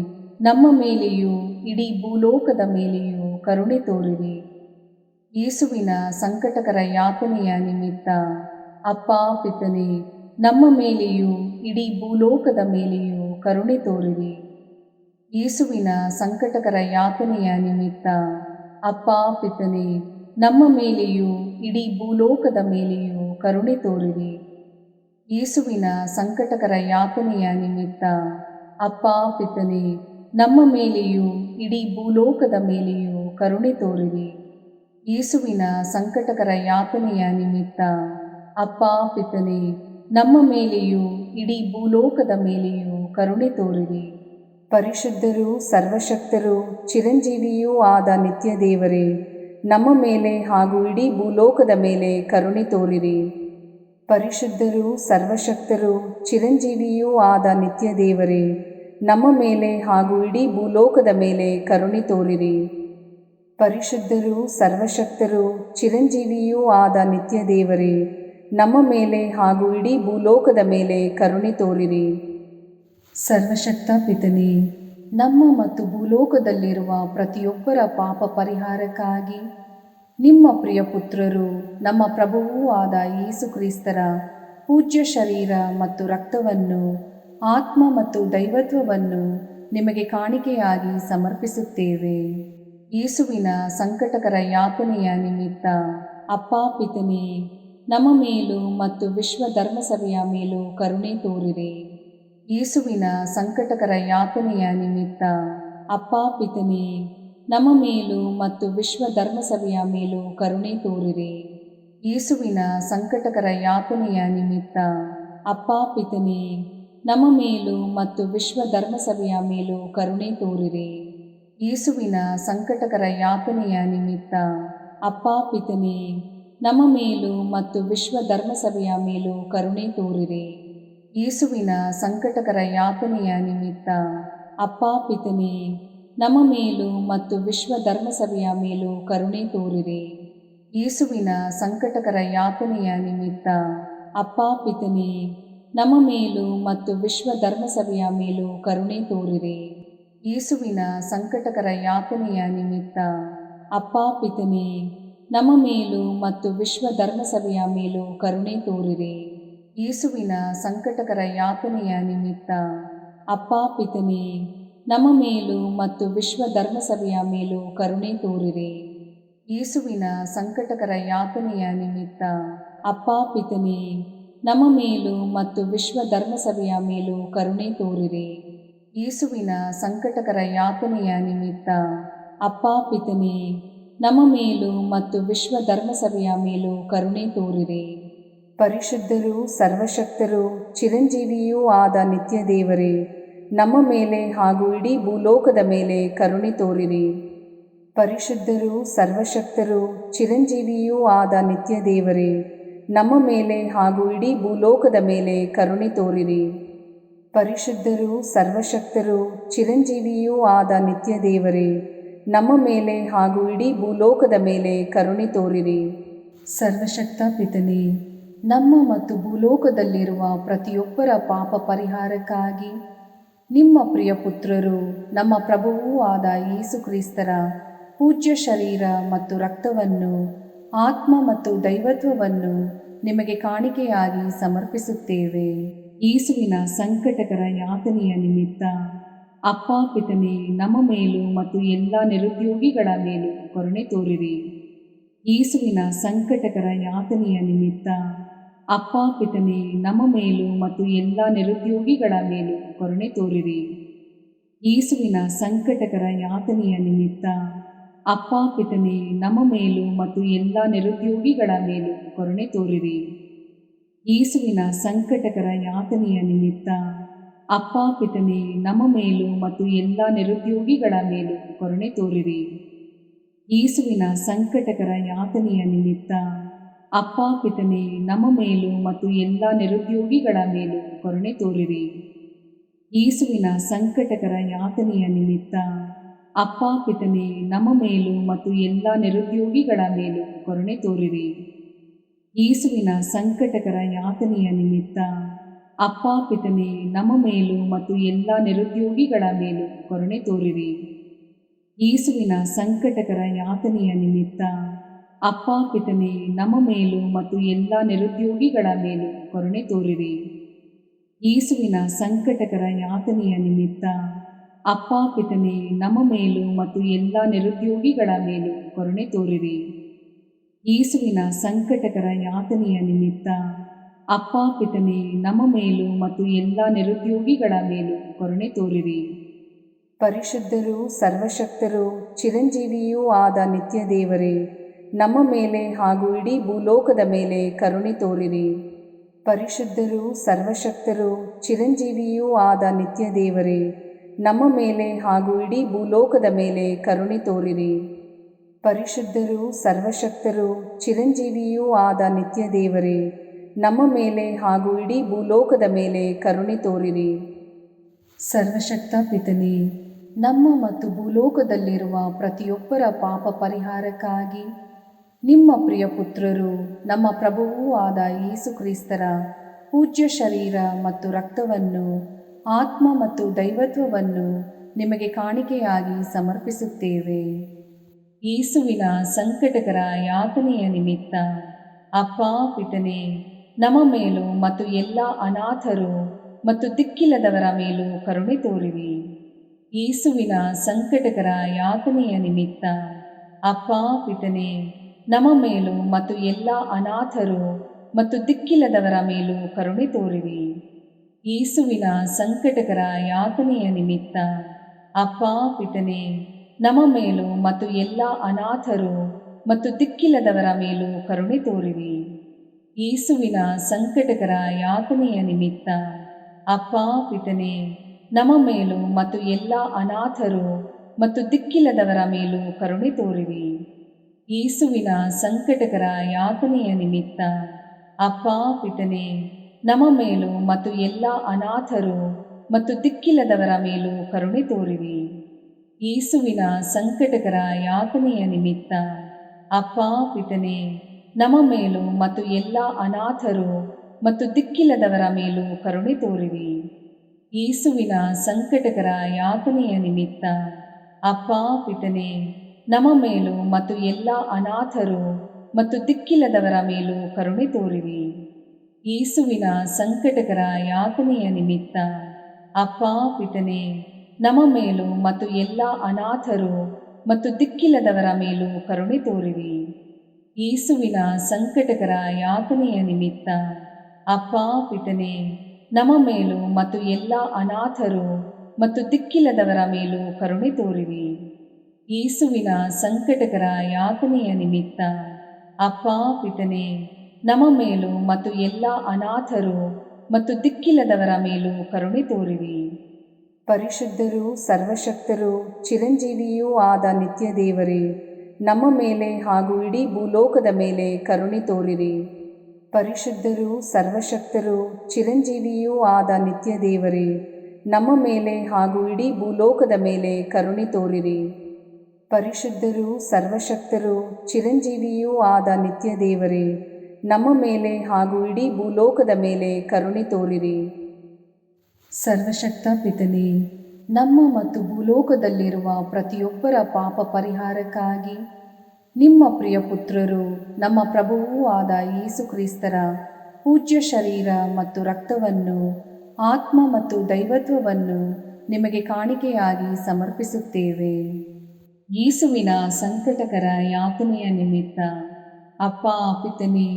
ನಮ್ಮ ಮೇಲೆಯೂ ಇಡೀ ಭೂಲೋಕದ ಮೇಲೆಯೂ ಕರುಣೆ ತೋರಿರಿ. ಯೇಸುವಿನ ಸಂಕಟಕರ ಯಾತನೆಯ ನಿಮಿತ್ತ ಅಪ್ಪ ಪಿತನೇ, ನಮ್ಮ ಮೇಲೆಯೂ ಇಡೀ ಭೂಲೋಕದ ಮೇಲೆಯೂ ಕರುಣೆ ತೋರಿರಿ. ಯೇಸುವಿನ ಸಂಕಟಕರ ಯಾತನೆಯ ನಿಮಿತ್ತ ಅಪ್ಪ ಪಿತನೇ, ನಮ್ಮ ಮೇಲೆಯೂ ಇಡೀ ಭೂಲೋಕದ ಮೇಲೆಯೂ ಕರುಣೆ ತೋರಿರಿ. ಯೇಸುವಿನ ಸಂಕಟಕರ ಯಾತನೆಯ ನಿಮಿತ್ತ ಅಪ್ಪ ಪಿತನೇ, ನಮ್ಮ ಮೇಲೆಯೂ ಇಡೀ ಭೂಲೋಕದ ಮೇಲೆಯೂ ಕರುಣೆ ತೋರಿರಿ. ಯೇಸುವಿನ ಸಂಕಟಕರ ಯಾತನೆಯ ನಿಮಿತ್ತ ಅಪ್ಪ ಪಿತನೇ, ನಮ್ಮ ಮೇಲೆಯೂ ಇಡೀ ಭೂಲೋಕದ ಮೇಲೆಯೂ ಕರುಣೆ ತೋರಿರಿ. ಪರಿಶುದ್ಧರೂ ಸರ್ವಶಕ್ತರೂ ಚಿರಂಜೀವಿಯೂ ಆದ ನಿತ್ಯ ದೇವರೇ, ನಮ್ಮ ಮೇಲೆ ಹಾಗೂ ಇಡೀ ಭೂಲೋಕದ ಮೇಲೆ ಕರುಣೆ ತೋರಿರಿ. ಪರಿಶುದ್ಧರೂ ಸರ್ವಶಕ್ತರೂ ಚಿರಂಜೀವಿಯೂ ಆದ ನಿತ್ಯ ದೇವರೇ, ನಮ್ಮ ಮೇಲೆ ಹಾಗೂ ಇಡೀ ಭೂಲೋಕದ ಮೇಲೆ ಕರುಣೆ ತೋರಿರಿ. ಪರಿಶುದ್ಧರೂ ಸರ್ವಶಕ್ತರೂ ಚಿರಂಜೀವಿಯೂ ಆದ ನಿತ್ಯ ದೇವರೇ, ನಮ್ಮ ಮೇಲೆ ಹಾಗೂ ಇಡೀ ಭೂಲೋಕದ ಮೇಲೆ ಕರುಣೆ ತೋರಿರಿ. ಸರ್ವಶಕ್ತ ಪಿತನೇ, ನಮ್ಮ ಮತ್ತು ಭೂಲೋಕದಲ್ಲಿರುವ ಪ್ರತಿಯೊಬ್ಬರ ಪಾಪ ಪರಿಹಾರಕ್ಕಾಗಿ ನಿಮ್ಮ ಪ್ರಿಯ ಪುತ್ರರು ನಮ್ಮ ಪ್ರಭುವೂ ಆದ ಯೇಸು ಕ್ರಿಸ್ತರ ಪೂಜ್ಯ ಶರೀರ ಮತ್ತು ರಕ್ತವನ್ನು, ಆತ್ಮ ಮತ್ತು ದೈವತ್ವವನ್ನು ನಿಮಗೆ ಕಾಣಿಕೆಯಾಗಿ ಸಮರ್ಪಿಸುತ್ತೇವೆ. ಯೇಸುವಿನ ಸಂಕಟಕರ ಯಾತನೆಯ ನಿಮಿತ್ತ ಅಪ್ಪ ಪಿತನೇ, ನಮ್ಮ ಮೇಲೂ ಮತ್ತು ವಿಶ್ವ ಧರ್ಮಸಭೆಯ ಮೇಲೂ ಕರುಣೆ ತೋರಿರಿ. ಯೇಸುವಿನ ಸಂಕಟಕರ ಯಾತನೆಯ ನಿಮಿತ್ತ ಅಪ್ಪ ಪಿತನೇ, ನಮ್ಮ ಮೇಲೂ ಮತ್ತು ವಿಶ್ವ ಧರ್ಮಸಭೆಯ ಮೇಲೂ ಕರುಣೆ ತೋರಿರಿ. ಯೇಸುವಿನ ಸಂಕಟಕರ ಯಾತನೆಯ ನಿಮಿತ್ತ ಅಪ್ಪ ಪಿತನೇ, ನಮ್ಮ ಮೇಲೂ ಮತ್ತು ವಿಶ್ವ ಧರ್ಮಸಭೆಯ ಮೇಲೂ ಕರುಣೆ ತೋರಿರಿ. ಯೇಸುವಿನ ಸಂಕಟಕರ ಯಾತನೆಯ ನಿಮಿತ್ತ ಅಪ್ಪ ಪಿತನೇ, ನಮ್ಮ ಮೇಲೂ ಮತ್ತು ವಿಶ್ವ ಧರ್ಮಸಭೆಯ ಮೇಲೂ ಕರುಣೆ ತೋರಿರಿ. ಯೇಸುವಿನ ಸಂಕಟಕರ ಯಾತನೆಯ ನಿಮಿತ್ತ ಅಪ್ಪ ಪಿತನೇ, ನಮ್ಮ ಮೇಲೂ ಮತ್ತು ವಿಶ್ವ ಧರ್ಮಸಭೆಯ ಮೇಲೂ ಕರುಣೆ ತೋರಿರಿ. ಯೇಸುವಿನ ಸಂಕಟಕರ ಯಾತನೆಯ ನಿಮಿತ್ತ ಅಪ್ಪ ಪಿತನೇ, ನಮ್ಮ ಮೇಲೂ ಮತ್ತು ವಿಶ್ವ ಧರ್ಮಸಭೆಯ ಮೇಲೂ ಕರುಣೆ ತೋರಿರಿ. ಯೇಸುವಿನ ಸಂಕಟಕರ ಯಾತನೆಯ ನಿಮಿತ್ತ ಅಪ್ಪ ಪಿತನೇ, ನಮ್ಮ ಮೇಲೂ ಮತ್ತು ವಿಶ್ವ ಧರ್ಮಸಭೆಯ ಮೇಲೂ ಕರುಣೆ ತೋರಿರಿ. ಯೇಸುವಿನ ಸಂಕಟಕರ ಯಾತನೆಯ ನಿಮಿತ್ತ ಅಪ್ಪ ಪಿತನೇ, ನಮ್ಮ ಮೇಲೂ ಮತ್ತು ವಿಶ್ವ ಧರ್ಮಸಭೆಯ ಮೇಲೂ ಕರುಣೆ ತೋರಿರಿ. ಯೇಸುವಿನ ಸಂಕಟಕರ ಯಾತನೆಯ ನಿಮಿತ್ತ ಅಪ್ಪ ಪಿತನೇ, ನಮ್ಮ ಮೇಲೂ ಮತ್ತು ವಿಶ್ವ ಧರ್ಮಸಭೆಯ ಮೇಲೂ ಕರುಣೆ ತೋರಿರಿ. ಯೇಸುವಿನ ಸಂಕಟಕರ ಯಾತನೆಯ ನಿಮಿತ್ತ ಅಪ್ಪ ಪಿತನೇ, ನಮ್ಮ ಮೇಲೂ ಮತ್ತು ವಿಶ್ವ ಧರ್ಮಸಭೆಯ ಮೇಲೂ ಕರುಣೆ ತೋರಿರಿ. ಪರಿಶುದ್ಧರೂ ಸರ್ವಶಕ್ತರೂ ಚಿರಂಜೀವಿಯೂ ಆದ ನಿತ್ಯ ದೇವರೇ, ನಮ್ಮ ಮೇಲೆ ಹಾಗೂ ಇಡೀ ಭೂಲೋಕದ ಮೇಲೆ ಕರುಣೆ ತೋರಿರಿ. ಪರಿಶುದ್ಧರೂ ಸರ್ವಶಕ್ತರೂ ಚಿರಂಜೀವಿಯೂ ಆದ ನಿತ್ಯ ದೇವರೇ, ನಮ್ಮ ಮೇಲೆ ಹಾಗೂ ಇಡೀ ಭೂಲೋಕದ ಮೇಲೆ ಕರುಣೆ ತೋರಿರಿ. ಪರಿಶುದ್ಧರೂ ಸರ್ವಶಕ್ತರೂ ಚಿರಂಜೀವಿಯೂ ಆದ ನಿತ್ಯ ದೇವರೇ, ನಮ್ಮ ಮೇಲೆ ಹಾಗೂ ಇಡೀ ಭೂಲೋಕದ ಮೇಲೆ ಕರುಣೆ ತೋರಿರಿ. ಸರ್ವಶಕ್ತ ಪಿತನೇ, ನಮ್ಮ ಮತ್ತು ಭೂಲೋಕದಲ್ಲಿರುವ ಪ್ರತಿಯೊಬ್ಬರ ಪಾಪ ಪರಿಹಾರಕ್ಕಾಗಿ ನಿಮ್ಮ ಪ್ರಿಯ ಪುತ್ರರು ನಮ್ಮ ಪ್ರಭುವೂ ಆದ ಯೇಸು ಕ್ರಿಸ್ತರ ಪೂಜ್ಯ ಶರೀರ ಮತ್ತು ರಕ್ತವನ್ನು, ಆತ್ಮ ಮತ್ತು ದೈವತ್ವವನ್ನು ನಿಮಗೆ ಕಾಣಿಕೆಯಾಗಿ ಸಮರ್ಪಿಸುತ್ತೇವೆ. ಯೇಸುವಿನ ಸಂಕಟಕರ ಯಾತನೆಯ ನಿಮಿತ್ತ ಅಪ್ಪ ಪಿತನೇ, ನಮ್ಮ ಮೇಲೂ ಮತ್ತು ಎಲ್ಲ ನಿರುದ್ಯೋಗಿಗಳ ಮೇಲೂ ಕರುಣೆ ತೋರಿರಿ. ಯೇಸುವಿನ ಸಂಕಟಕರ ಯಾತನೆಯ ನಿಮಿತ್ತ ಅಪ್ಪ ಪಿತನೇ, ನಮ್ಮ ಮೇಲೂ ಮತ್ತು ಎಲ್ಲ ನಿರುದ್ಯೋಗಿಗಳ ಮೇಲೂ ಕರುಣೆ ತೋರಿರಿ. ಯೇಸುವಿನ ಸಂಕಟಕರ ಯಾತನೆಯ ನಿಮಿತ್ತ ಅಪ್ಪ ಪಿತನೇ, ನಮ್ಮ ಮೇಲೂ ಮತ್ತು ಎಲ್ಲ ನಿರುದ್ಯೋಗಿಗಳ ಮೇಲೂ ಕರುಣೆ ತೋರಿರಿ. ಯೇಸುವಿನ ಸಂಕಟಕರ ಯಾತನೆಯ ನಿಮಿತ್ತ ಅಪ್ಪ ಪಿತನೇ, ನಮ್ಮ ಮೇಲೂ ಮತ್ತು ಎಲ್ಲ ನಿರುದ್ಯೋಗಿಗಳ ಮೇಲೂ ಕರುಣೆ ತೋರಿರಿ. ಯೇಸುವಿನ ಸಂಕಟಕರ ಯಾತನೆಯ ನಿಮಿತ್ತ ಅಪ್ಪ ಪಿತನೇ, ನಮ್ಮ ಮೇಲೂ ಮತ್ತು ಎಲ್ಲ ನಿರುದ್ಯೋಗಿಗಳ ಮೇಲೂ ಕರುಣೆ ತೋರಿರಿ. ಯೇಸುವಿನ ಸಂಕಟಕರ ಯಾತನೆಯ ನಿಮಿತ್ತ ಅಪ್ಪ ಪಿತನೇ, ನಮ್ಮ ಮೇಲೂ ಮತ್ತು ಎಲ್ಲ ನಿರುದ್ಯೋಗಿಗಳ ಮೇಲೂ ಕರುಣೆ ತೋರಿರಿ. ಯೇಸುವಿನ ಸಂಕಟಕರ ಯಾತನೆಯ ನಿಮಿತ್ತ ಅಪ್ಪ ಪಿತನೇ, ನಮ್ಮ ಮೇಲೂ ಮತ್ತು ಎಲ್ಲ ನಿರುದ್ಯೋಗಿಗಳ ಮೇಲೂ ಕರುಣೆ ತೋರಿರಿ. ಯೇಸುವಿನ ಸಂಕಟಕರ ಯಾತನೆಯ ನಿಮಿತ್ತ ಅಪ್ಪ ಪಿತನೇ, ನಮ್ಮ ಮೇಲೂ ಮತ್ತು ಎಲ್ಲ ನಿರುದ್ಯೋಗಿಗಳ ಮೇಲೂ ಕರುಣೆ ತೋರಿರಿ. ಯೇಸುವಿನ ಸಂಕಟಕರ ಯಾತನೆಯ ನಿಮಿತ್ತ ಅಪ್ಪ ಪಿತನೇ, ನಮ್ಮ ಮೇಲೂ ಮತ್ತು ಎಲ್ಲ ನಿರುದ್ಯೋಗಿಗಳ ಮೇಲೂ ಕರುಣೆ ತೋರಿರಿ. ಯೇಸುವಿನ ಸಂಕಟಕರ ಯಾತನೆಯ ನಿಮಿತ್ತ ಅಪ್ಪ ಪಿತನೇ, ನಮ್ಮ ಮೇಲೂ ಮತ್ತು ಎಲ್ಲ ನಿರುದ್ಯೋಗಿಗಳ ಮೇಲೂ ಕರುಣೆ ತೋರಿರಿ. ಪರಿಶುದ್ಧರೂ ಸರ್ವಶಕ್ತರೂ ಚಿರಂಜೀವಿಯೂ ಆದ ನಿತ್ಯ ದೇವರೇ, ನಮ್ಮ ಮೇಲೆ ಹಾಗೂ ಇಡೀ ಭೂಲೋಕದ ಮೇಲೆ ಕರುಣೆ ತೋರಿರಿ. ಪರಿಶುದ್ಧರೂ ಸರ್ವಶಕ್ತರೂ ಚಿರಂಜೀವಿಯೂ ಆದ ನಿತ್ಯ ದೇವರೇ, ನಮ್ಮ ಮೇಲೆ ಹಾಗೂ ಇಡೀ ಭೂಲೋಕದ ಮೇಲೆ ಕರುಣೆ ತೋರಿರಿ. ಪರಿಶುದ್ಧರೂ ಸರ್ವಶಕ್ತರೂ ಚಿರಂಜೀವಿಯೂ ಆದ ನಿತ್ಯ ದೇವರೇ, ನಮ್ಮ ಮೇಲೆ ಹಾಗೂ ಇಡೀ ಭೂಲೋಕದ ಮೇಲೆ ಕರುಣೆ ತೋರಿರಿ. ಸರ್ವಶಕ್ತ ಪಿತನೇ, ನಮ್ಮ ಮತ್ತು ಭೂಲೋಕದಲ್ಲಿರುವ ಪ್ರತಿಯೊಬ್ಬರ ಪಾಪ ಪರಿಹಾರಕ್ಕಾಗಿ ನಿಮ್ಮ ಪ್ರಿಯ ಪುತ್ರರು, ನಮ್ಮ ಪ್ರಭುವೂ ಆದ ಯೇಸು ಕ್ರಿಸ್ತರ ಪೂಜ್ಯ ಶರೀರ ಮತ್ತು ರಕ್ತವನ್ನು, ಆತ್ಮ ಮತ್ತು ದೈವತ್ವವನ್ನು ನಿಮಗೆ ಕಾಣಿಕೆಯಾಗಿ ಸಮರ್ಪಿಸುತ್ತೇವೆ. ಯೇಸುವಿನ ಸಂಕಟಕರ ಯಾತನೆಯ ನಿಮಿತ್ತ ಅಪ್ಪ ಪಿತನೇ, ನಮ್ಮ ಮೇಲೂ ಮತ್ತು ಎಲ್ಲ ಅನಾಥರು ಮತ್ತು ದಿಕ್ಕಿಲ್ಲದವರ ಮೇಲೂ ಕರುಣೆ ತೋರಿರಿ. ಯೇಸುವಿನ ಸಂಕಟಕರ ಯಾತನೆಯ ನಿಮಿತ್ತ ಅಪ್ಪ ಪಿತನೇ, ನಮ್ಮ ಮೇಲೂ ಮತ್ತು ಎಲ್ಲ ಅನಾಥರು ಮತ್ತು ದಿಕ್ಕಿಲ್ಲದವರ ಮೇಲೂ ಕರುಣೆ ತೋರಿರಿ. ಯೇಸುವಿನ ಸಂಕಟಕರ ಯಾತನೆಯ ನಿಮಿತ್ತ ಅಪ್ಪ ಪಿತನೇ, ನಮ್ಮ ಮೇಲೂ ಮತ್ತು ಎಲ್ಲ ಅನಾಥರು ಮತ್ತು ದಿಕ್ಕಿಲ್ಲದವರ ಮೇಲೂ ಕರುಣೆ ತೋರಿರಿ. ಯೇಸುವಿನ ಸಂಕಟಕರ ಯಾತನೆಯ ನಿಮಿತ್ತ ಅಪ್ಪ ಪಿತನೇ, ನಮ್ಮ ಮೇಲೂ ಮತ್ತು ಎಲ್ಲ ಅನಾಥರು ಮತ್ತು ದಿಕ್ಕಿಲ್ಲದವರ ಮೇಲೂ ಕರುಣೆ ತೋರಿರಿ. ಯೇಸುವಿನ ಸಂಕಟಕರ ಯಾತನೆಯ ನಿಮಿತ್ತ ಅಪ್ಪ ಪಿತನೇ, ನಮ್ಮ ಮೇಲೂ ಮತ್ತು ಎಲ್ಲ ಅನಾಥರು ಮತ್ತು ದಿಕ್ಕಿಲ್ಲದವರ ಮೇಲೂ ಕರುಣೆ ತೋರಿರಿ. ಯೇಸುವಿನ ಸಂಕಟಕರ ಯಾತನೆಯ ನಿಮಿತ್ತ ಅಪ್ಪ ಪಿತನೇ, ನಮ್ಮ ಮೇಲೂ ಮತ್ತು ಎಲ್ಲ ಅನಾಥರು ಮತ್ತು ದಿಕ್ಕಿಲ್ಲದವರ ಮೇಲೂ ಕರುಣೆ ತೋರಿರಿ. ಯೇಸುವಿನ ಸಂಕಟಕರ ಯಾತನೆಯ ನಿಮಿತ್ತ ಅಪ್ಪ ಪಿತನೇ, ನಮ್ಮ ಮೇಲೂ ಮತ್ತು ಎಲ್ಲ ಅನಾಥರು ಮತ್ತು ದಿಕ್ಕಿಲ್ಲದವರ ಮೇಲೂ ಕರುಣೆ ತೋರಿರಿ. ಯೇಸುವಿನ ಸಂಕಟಕರ ಯಾತನೆಯ ನಿಮಿತ್ತ ಅಪ್ಪ ಪಿತನೇ, ನಮ್ಮ ಮೇಲೂ ಮತ್ತು ಎಲ್ಲ ಅನಾಥರು ಮತ್ತು ದಿಕ್ಕಿಲ್ಲದವರ ಮೇಲೂ ಕರುಣೆ ತೋರಿರಿ. ಯೇಸುವಿನ ಸಂಕಟಕರ ಯಾತನೆಯ ನಿಮಿತ್ತ ಅಪ್ಪ ಪಿತನೇ, ನಮ್ಮ ಮೇಲೂ ಮತ್ತು ಎಲ್ಲ ಅನಾಥರು ಮತ್ತು ದಿಕ್ಕಿಲ್ಲದವರ ಮೇಲೂ ಕರುಣೆ ತೋರಿರಿ. ಯೇಸುವಿನ ಸಂಕಟಕರ ಯಾತನೆಯ ನಿಮಿತ್ತ ಅಪ್ಪ ಪಿತನೇ, ನಮ್ಮ ಮೇಲೂ ಮತ್ತು ಎಲ್ಲ ಅನಾಥರು ಮತ್ತು ದಿಕ್ಕಿಲ್ಲದವರ ಮೇಲೂ ಕರುಣೆ ತೋರಿರಿ. ಪರಿಶುದ್ಧರೂ ಸರ್ವಶಕ್ತರೂ ಚಿರಂಜೀವಿಯೂ ಆದ ನಿತ್ಯ ದೇವರೇ, ನಮ್ಮ ಮೇಲೆ ಹಾಗೂ ಇಡೀ ಭೂಲೋಕದ ಮೇಲೆ ಕರುಣೆ ತೋರಿರಿ. ಪರಿಶುದ್ಧರೂ ಸರ್ವಶಕ್ತರೂ ಚಿರಂಜೀವಿಯೂ ಆದ ನಿತ್ಯ ದೇವರೇ, ನಮ್ಮ ಮೇಲೆ ಹಾಗೂ ಇಡೀ ಭೂಲೋಕದ ಮೇಲೆ ಕರುಣೆ ತೋರಿರಿ. ಪರಿಶುದ್ಧರೂ ಸರ್ವಶಕ್ತರೂ ಚಿರಂಜೀವಿಯೂ ಆದ ನಿತ್ಯ ದೇವರೇ, ನಮ್ಮ ಮೇಲೆ ಹಾಗೂ ಇಡೀ ಭೂಲೋಕದ ಮೇಲೆ ಕರುಣೆ ತೋರಿರಿ. ಸರ್ವಶಕ್ತ ಪಿತನೇ, ನಮ್ಮ ಮತ್ತು ಭೂಲೋಕದಲ್ಲಿರುವ ಪ್ರತಿಯೊಬ್ಬರ ಪಾಪ ಪರಿಹಾರಕ್ಕಾಗಿ ನಿಮ್ಮ ಪ್ರಿಯ ಪುತ್ರರು, ನಮ್ಮ ಪ್ರಭುವೂ ಆದ ಯೇಸು ಕ್ರಿಸ್ತರ ಪೂಜ್ಯ ಶರೀರ ಮತ್ತು ರಕ್ತವನ್ನು, ಆತ್ಮ ಮತ್ತು ದೈವತ್ವವನ್ನು ನಿಮಗೆ ಕಾಣಿಕೆಯಾಗಿ ಸಮರ್ಪಿಸುತ್ತೇವೆ. ಯೇಸುವಿನ ಸಂಕಟಕರ ಯಾತನೆಯ ನಿಮಿತ್ತ ಅಪ್ಪ ಪಿತನೇ,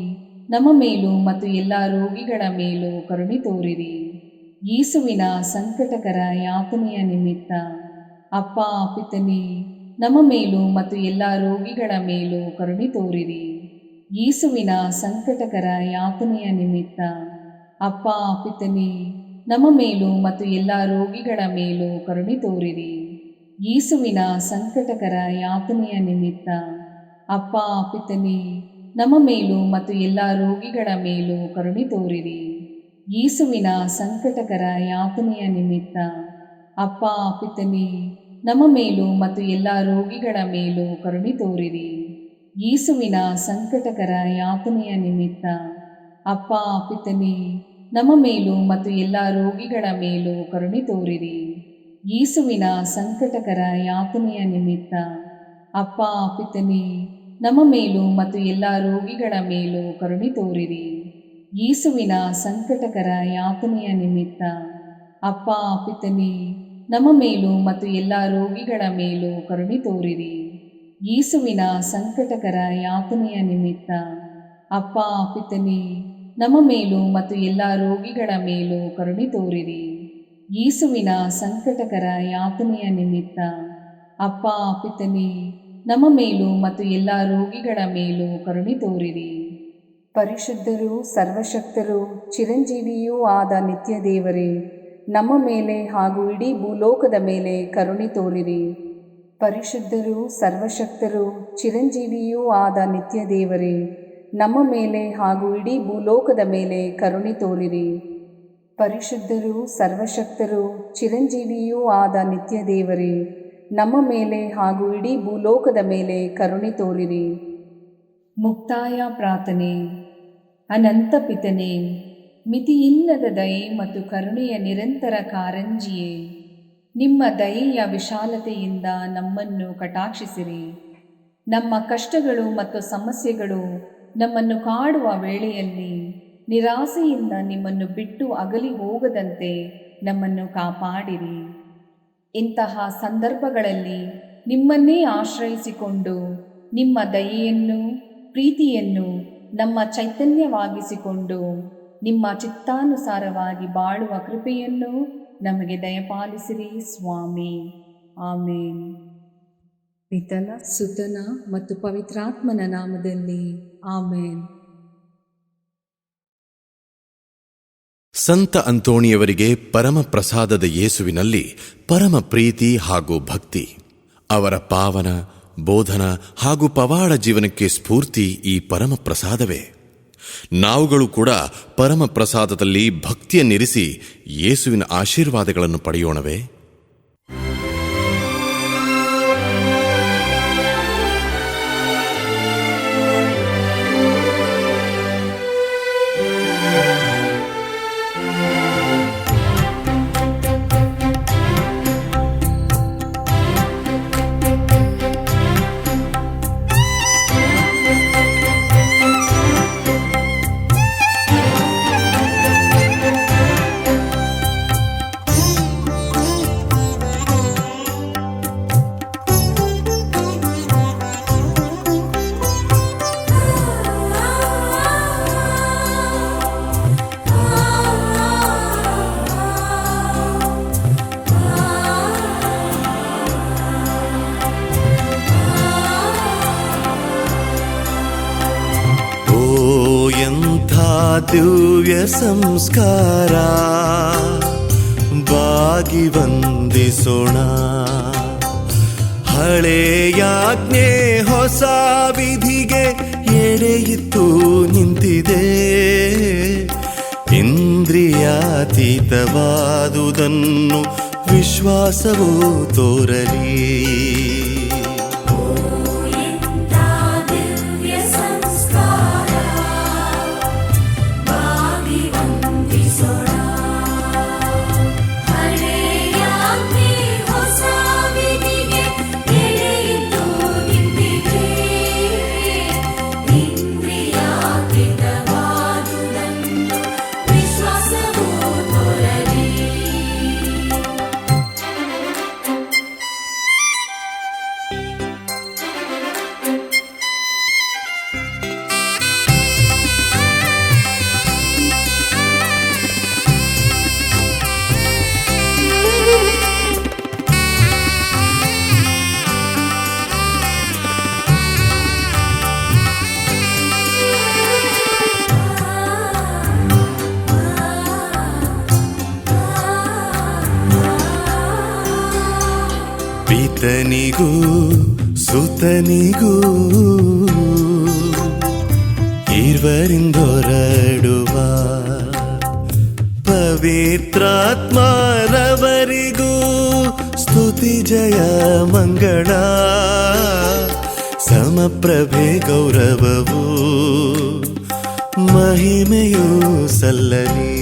ನಮ್ಮ ಮೇಲೂ ಮತ್ತು ಎಲ್ಲ ರೋಗಿಗಳ ಮೇಲೂ ಕರುಣೆ ತೋರಿರಿ. ಯೇಸುವಿನ ಸಂಕಟಕರ ಯಾತನೆಯ ನಿಮಿತ್ತ ಅಪ್ಪ ಪಿತನೇ, ನಮ್ಮ ಮೇಲೂ ಮತ್ತು ಎಲ್ಲ ರೋಗಿಗಳ ಮೇಲೂ ಕರುಣೆ ತೋರಿರಿ. ಯೇಸುವಿನ ಸಂಕಟಕರ ಯಾತನೆಯ ನಿಮಿತ್ತ ಅಪ್ಪ ಪಿತನೇ, ನಮ್ಮ ಮೇಲೂ ಮತ್ತು ಎಲ್ಲ ರೋಗಿಗಳ ಮೇಲೂ ಕರುಣೆ ತೋರಿರಿ. ಯೇಸುವಿನ ಸಂಕಟಕರ ಯಾತನೆಯ ನಿಮಿತ್ತ ಅಪ್ಪ ಪಿತನೇ, ನಮ್ಮ ಮೇಲೂ ಮತ್ತು ಎಲ್ಲ ರೋಗಿಗಳ ಮೇಲೂ ಕರುಣೆ ತೋರಿರಿ. ಯೇಸುವಿನ ಸಂಕಟಕರ ಯಾತನೆಯ ನಿಮಿತ್ತ ಅಪ್ಪ ಪಿತನೇ, ನಮ್ಮ ಮೇಲೂ ಮತ್ತು ಎಲ್ಲ ರೋಗಿಗಳ ಮೇಲೂ ಕರುಣೆ ತೋರಿರಿ. ಯೇಸುವಿನ ಸಂಕಟಕರ ಯಾತನೆಯ ನಿಮಿತ್ತ ಅಪ್ಪ ಪಿತನೇ, ನಮ್ಮ ಮೇಲೂ ಮತ್ತು ಎಲ್ಲ ರೋಗಿಗಳ ಮೇಲೂ ಕರುಣೆ ತೋರಿರಿ. ಯೇಸುವಿನ ಸಂಕಟಕರ ಯಾತನೆಯ ನಿಮಿತ್ತ ಅಪ್ಪ ಪಿತನೇ, ನಮ್ಮ ಮೇಲೂ ಮತ್ತು ಎಲ್ಲ ರೋಗಿಗಳ ಮೇಲೂ ಕರುಣೆ ತೋರಿರಿ. ಯೇಸುವಿನ ಸಂಕಟಕರ ಯಾತನೆಯ ನಿಮಿತ್ತ ಅಪ್ಪ ಪಿತನೇ, ನಮ್ಮ ಮೇಲೂ ಮತ್ತು ಎಲ್ಲ ರೋಗಿಗಳ ಮೇಲೂ ಕರುಣೆ ತೋರಿರಿ. ಯೇಸುವಿನ ಸಂಕಟಕರ ಯಾತನೆಯ ನಿಮಿತ್ತ ಅಪ್ಪ ಪಿತನೇ, ನಮ್ಮ ಮೇಲೂ ಮತ್ತು ಎಲ್ಲ ರೋಗಿಗಳ ಮೇಲೂ ಕರುಣೆ ತೋರಿರಿ. ಯೇಸುವಿನ ಸಂಕಟಕರ ಯಾತನೆಯ ನಿಮಿತ್ತ ಅಪ್ಪ ಪಿತನೇ, ನಮ್ಮ ಮೇಲೂ ಮತ್ತು ಎಲ್ಲ ರೋಗಿಗಳ ಮೇಲೂ ಕರುಣೆ ತೋರಿರಿ. ಪರಿಶುದ್ಧರೂ ಸರ್ವಶಕ್ತರೂ ಚಿರಂಜೀವಿಯೂ ಆದ ನಿತ್ಯ ದೇವರೇ, ನಮ್ಮ ಮೇಲೆ ಹಾಗೂ ಇಡೀ ಭೂಲೋಕದ ಮೇಲೆ ಕರುಣೆ ತೋರಿರಿ. ಪರಿಶುದ್ಧರೂ ಸರ್ವಶಕ್ತರೂ ಚಿರಂಜೀವಿಯೂ ಆದ ನಿತ್ಯ ದೇವರೇ, ನಮ್ಮ ಮೇಲೆ ಹಾಗೂ ಇಡೀ ಭೂಲೋಕದ ಮೇಲೆ ಕರುಣೆ ತೋರಿರಿ. ಪರಿಶುದ್ಧರೂ ಸರ್ವಶಕ್ತರೂ ಚಿರಂಜೀವಿಯೂ ಆದ ನಿತ್ಯ ದೇವರೇ, ನಮ್ಮ ಮೇಲೆ ಹಾಗೂ ಇಡೀ ಭೂಲೋಕದ ಮೇಲೆ ಕರುಣೆ ತೋರಿರಿ. ಮುಕ್ತಾಯ ಪ್ರಾರ್ಥನೆ. ಅನಂತ ಪಿತನೇ, ಮಿತಿಯಿಲ್ಲದ ದಯೆ ಮತ್ತು ಕರುಣೆಯ ನಿರಂತರ ಕಾರಂಜಿಯೇ, ನಿಮ್ಮ ದಯೆಯ ವಿಶಾಲತೆಯಿಂದ ನಮ್ಮನ್ನು ಕಟಾಕ್ಷಿಸಿರಿ. ನಮ್ಮ ಕಷ್ಟಗಳು ಮತ್ತು ಸಮಸ್ಯೆಗಳು ನಮ್ಮನ್ನು ಕಾಡುವ ವೇಳೆಯಲ್ಲಿ ನಿರಾಸೆಯಿಂದ ನಿಮ್ಮನ್ನು ಬಿಟ್ಟು ಅಗಲಿ ಹೋಗದಂತೆ ನಮ್ಮನ್ನು ಕಾಪಾಡಿರಿ. ಇಂತಹ ಸಂದರ್ಭಗಳಲ್ಲಿ ನಿಮ್ಮನ್ನೇ ಆಶ್ರಯಿಸಿಕೊಂಡು ನಿಮ್ಮ ದಯೆಯನ್ನು ಪ್ರೀತಿಯನ್ನು ನಮ್ಮ ಚೈತನ್ಯವಾಗಿಸಿಕೊಂಡು ನಿಮ್ಮ ಚಿತ್ತಾನುಸಾರವಾಗಿ ಬಾಳುವ ಕೃಪೆಯನ್ನು ನಮಗೆ ದಯಪಾಲಿಸಿರಿ ಸ್ವಾಮಿ. ಆಮೇನ್. ಪಿತನ ಸುತನ ಮತ್ತು ಪವಿತ್ರಾತ್ಮನ ನಾಮದಲ್ಲಿ ಆಮೇನ್. ಸಂತ ಅಂತೋಣಿಯವರಿಗೆ ಪರಮ ಪ್ರಸಾದದ ಯೇಸುವಿನಲ್ಲಿ ಪರಮ ಪ್ರೀತಿ ಹಾಗೂ ಭಕ್ತಿ. ಅವರ ಪಾವನ ಬೋಧನ ಹಾಗೂ ಪವಾಡ ಜೀವನಕ್ಕೆ ಸ್ಫೂರ್ತಿ ಈ ಪರಮ ಪ್ರಸಾದವೇ. ನಾವುಗಳು ಕೂಡ ಪರಮ ಪ್ರಸಾದದಲ್ಲಿ ಭಕ್ತಿಯನ್ನಿರಿಸಿ ಯೇಸುವಿನ ಆಶೀರ್ವಾದಗಳನ್ನು ಪಡೆಯೋಣವೇ? ದಿವ್ಯ ಸಂಸ್ಕಾರ ಬಾಗಿ ವಂದಿಸೋಣ. ಹಳೆಯಾಜ್ಞೆ ಹೊಸ ವಿಧಿಗೆ ಎಡೆಯಿತ್ತು ನಿಂತಿದೆ. ಇಂದ್ರಿಯಾತೀತವಾದುದನ್ನು ವಿಶ್ವಾಸವೂ ತೋರಲಿ. ಪಿತನಿಗೂ ಸುತನಿಗೂ ಸರ್ವರಿಂದೊರಡುವ ಪವಿತ್ರಾತ್ಮರವರಿಗೂ ಸ್ತುತಿ ಜಯ ಮಂಗಳ ಸಮಪ್ರಭೆ ಗೌರವವು ಮಹಿಮೆಯೂ ಸಲ್ಲಲಿ.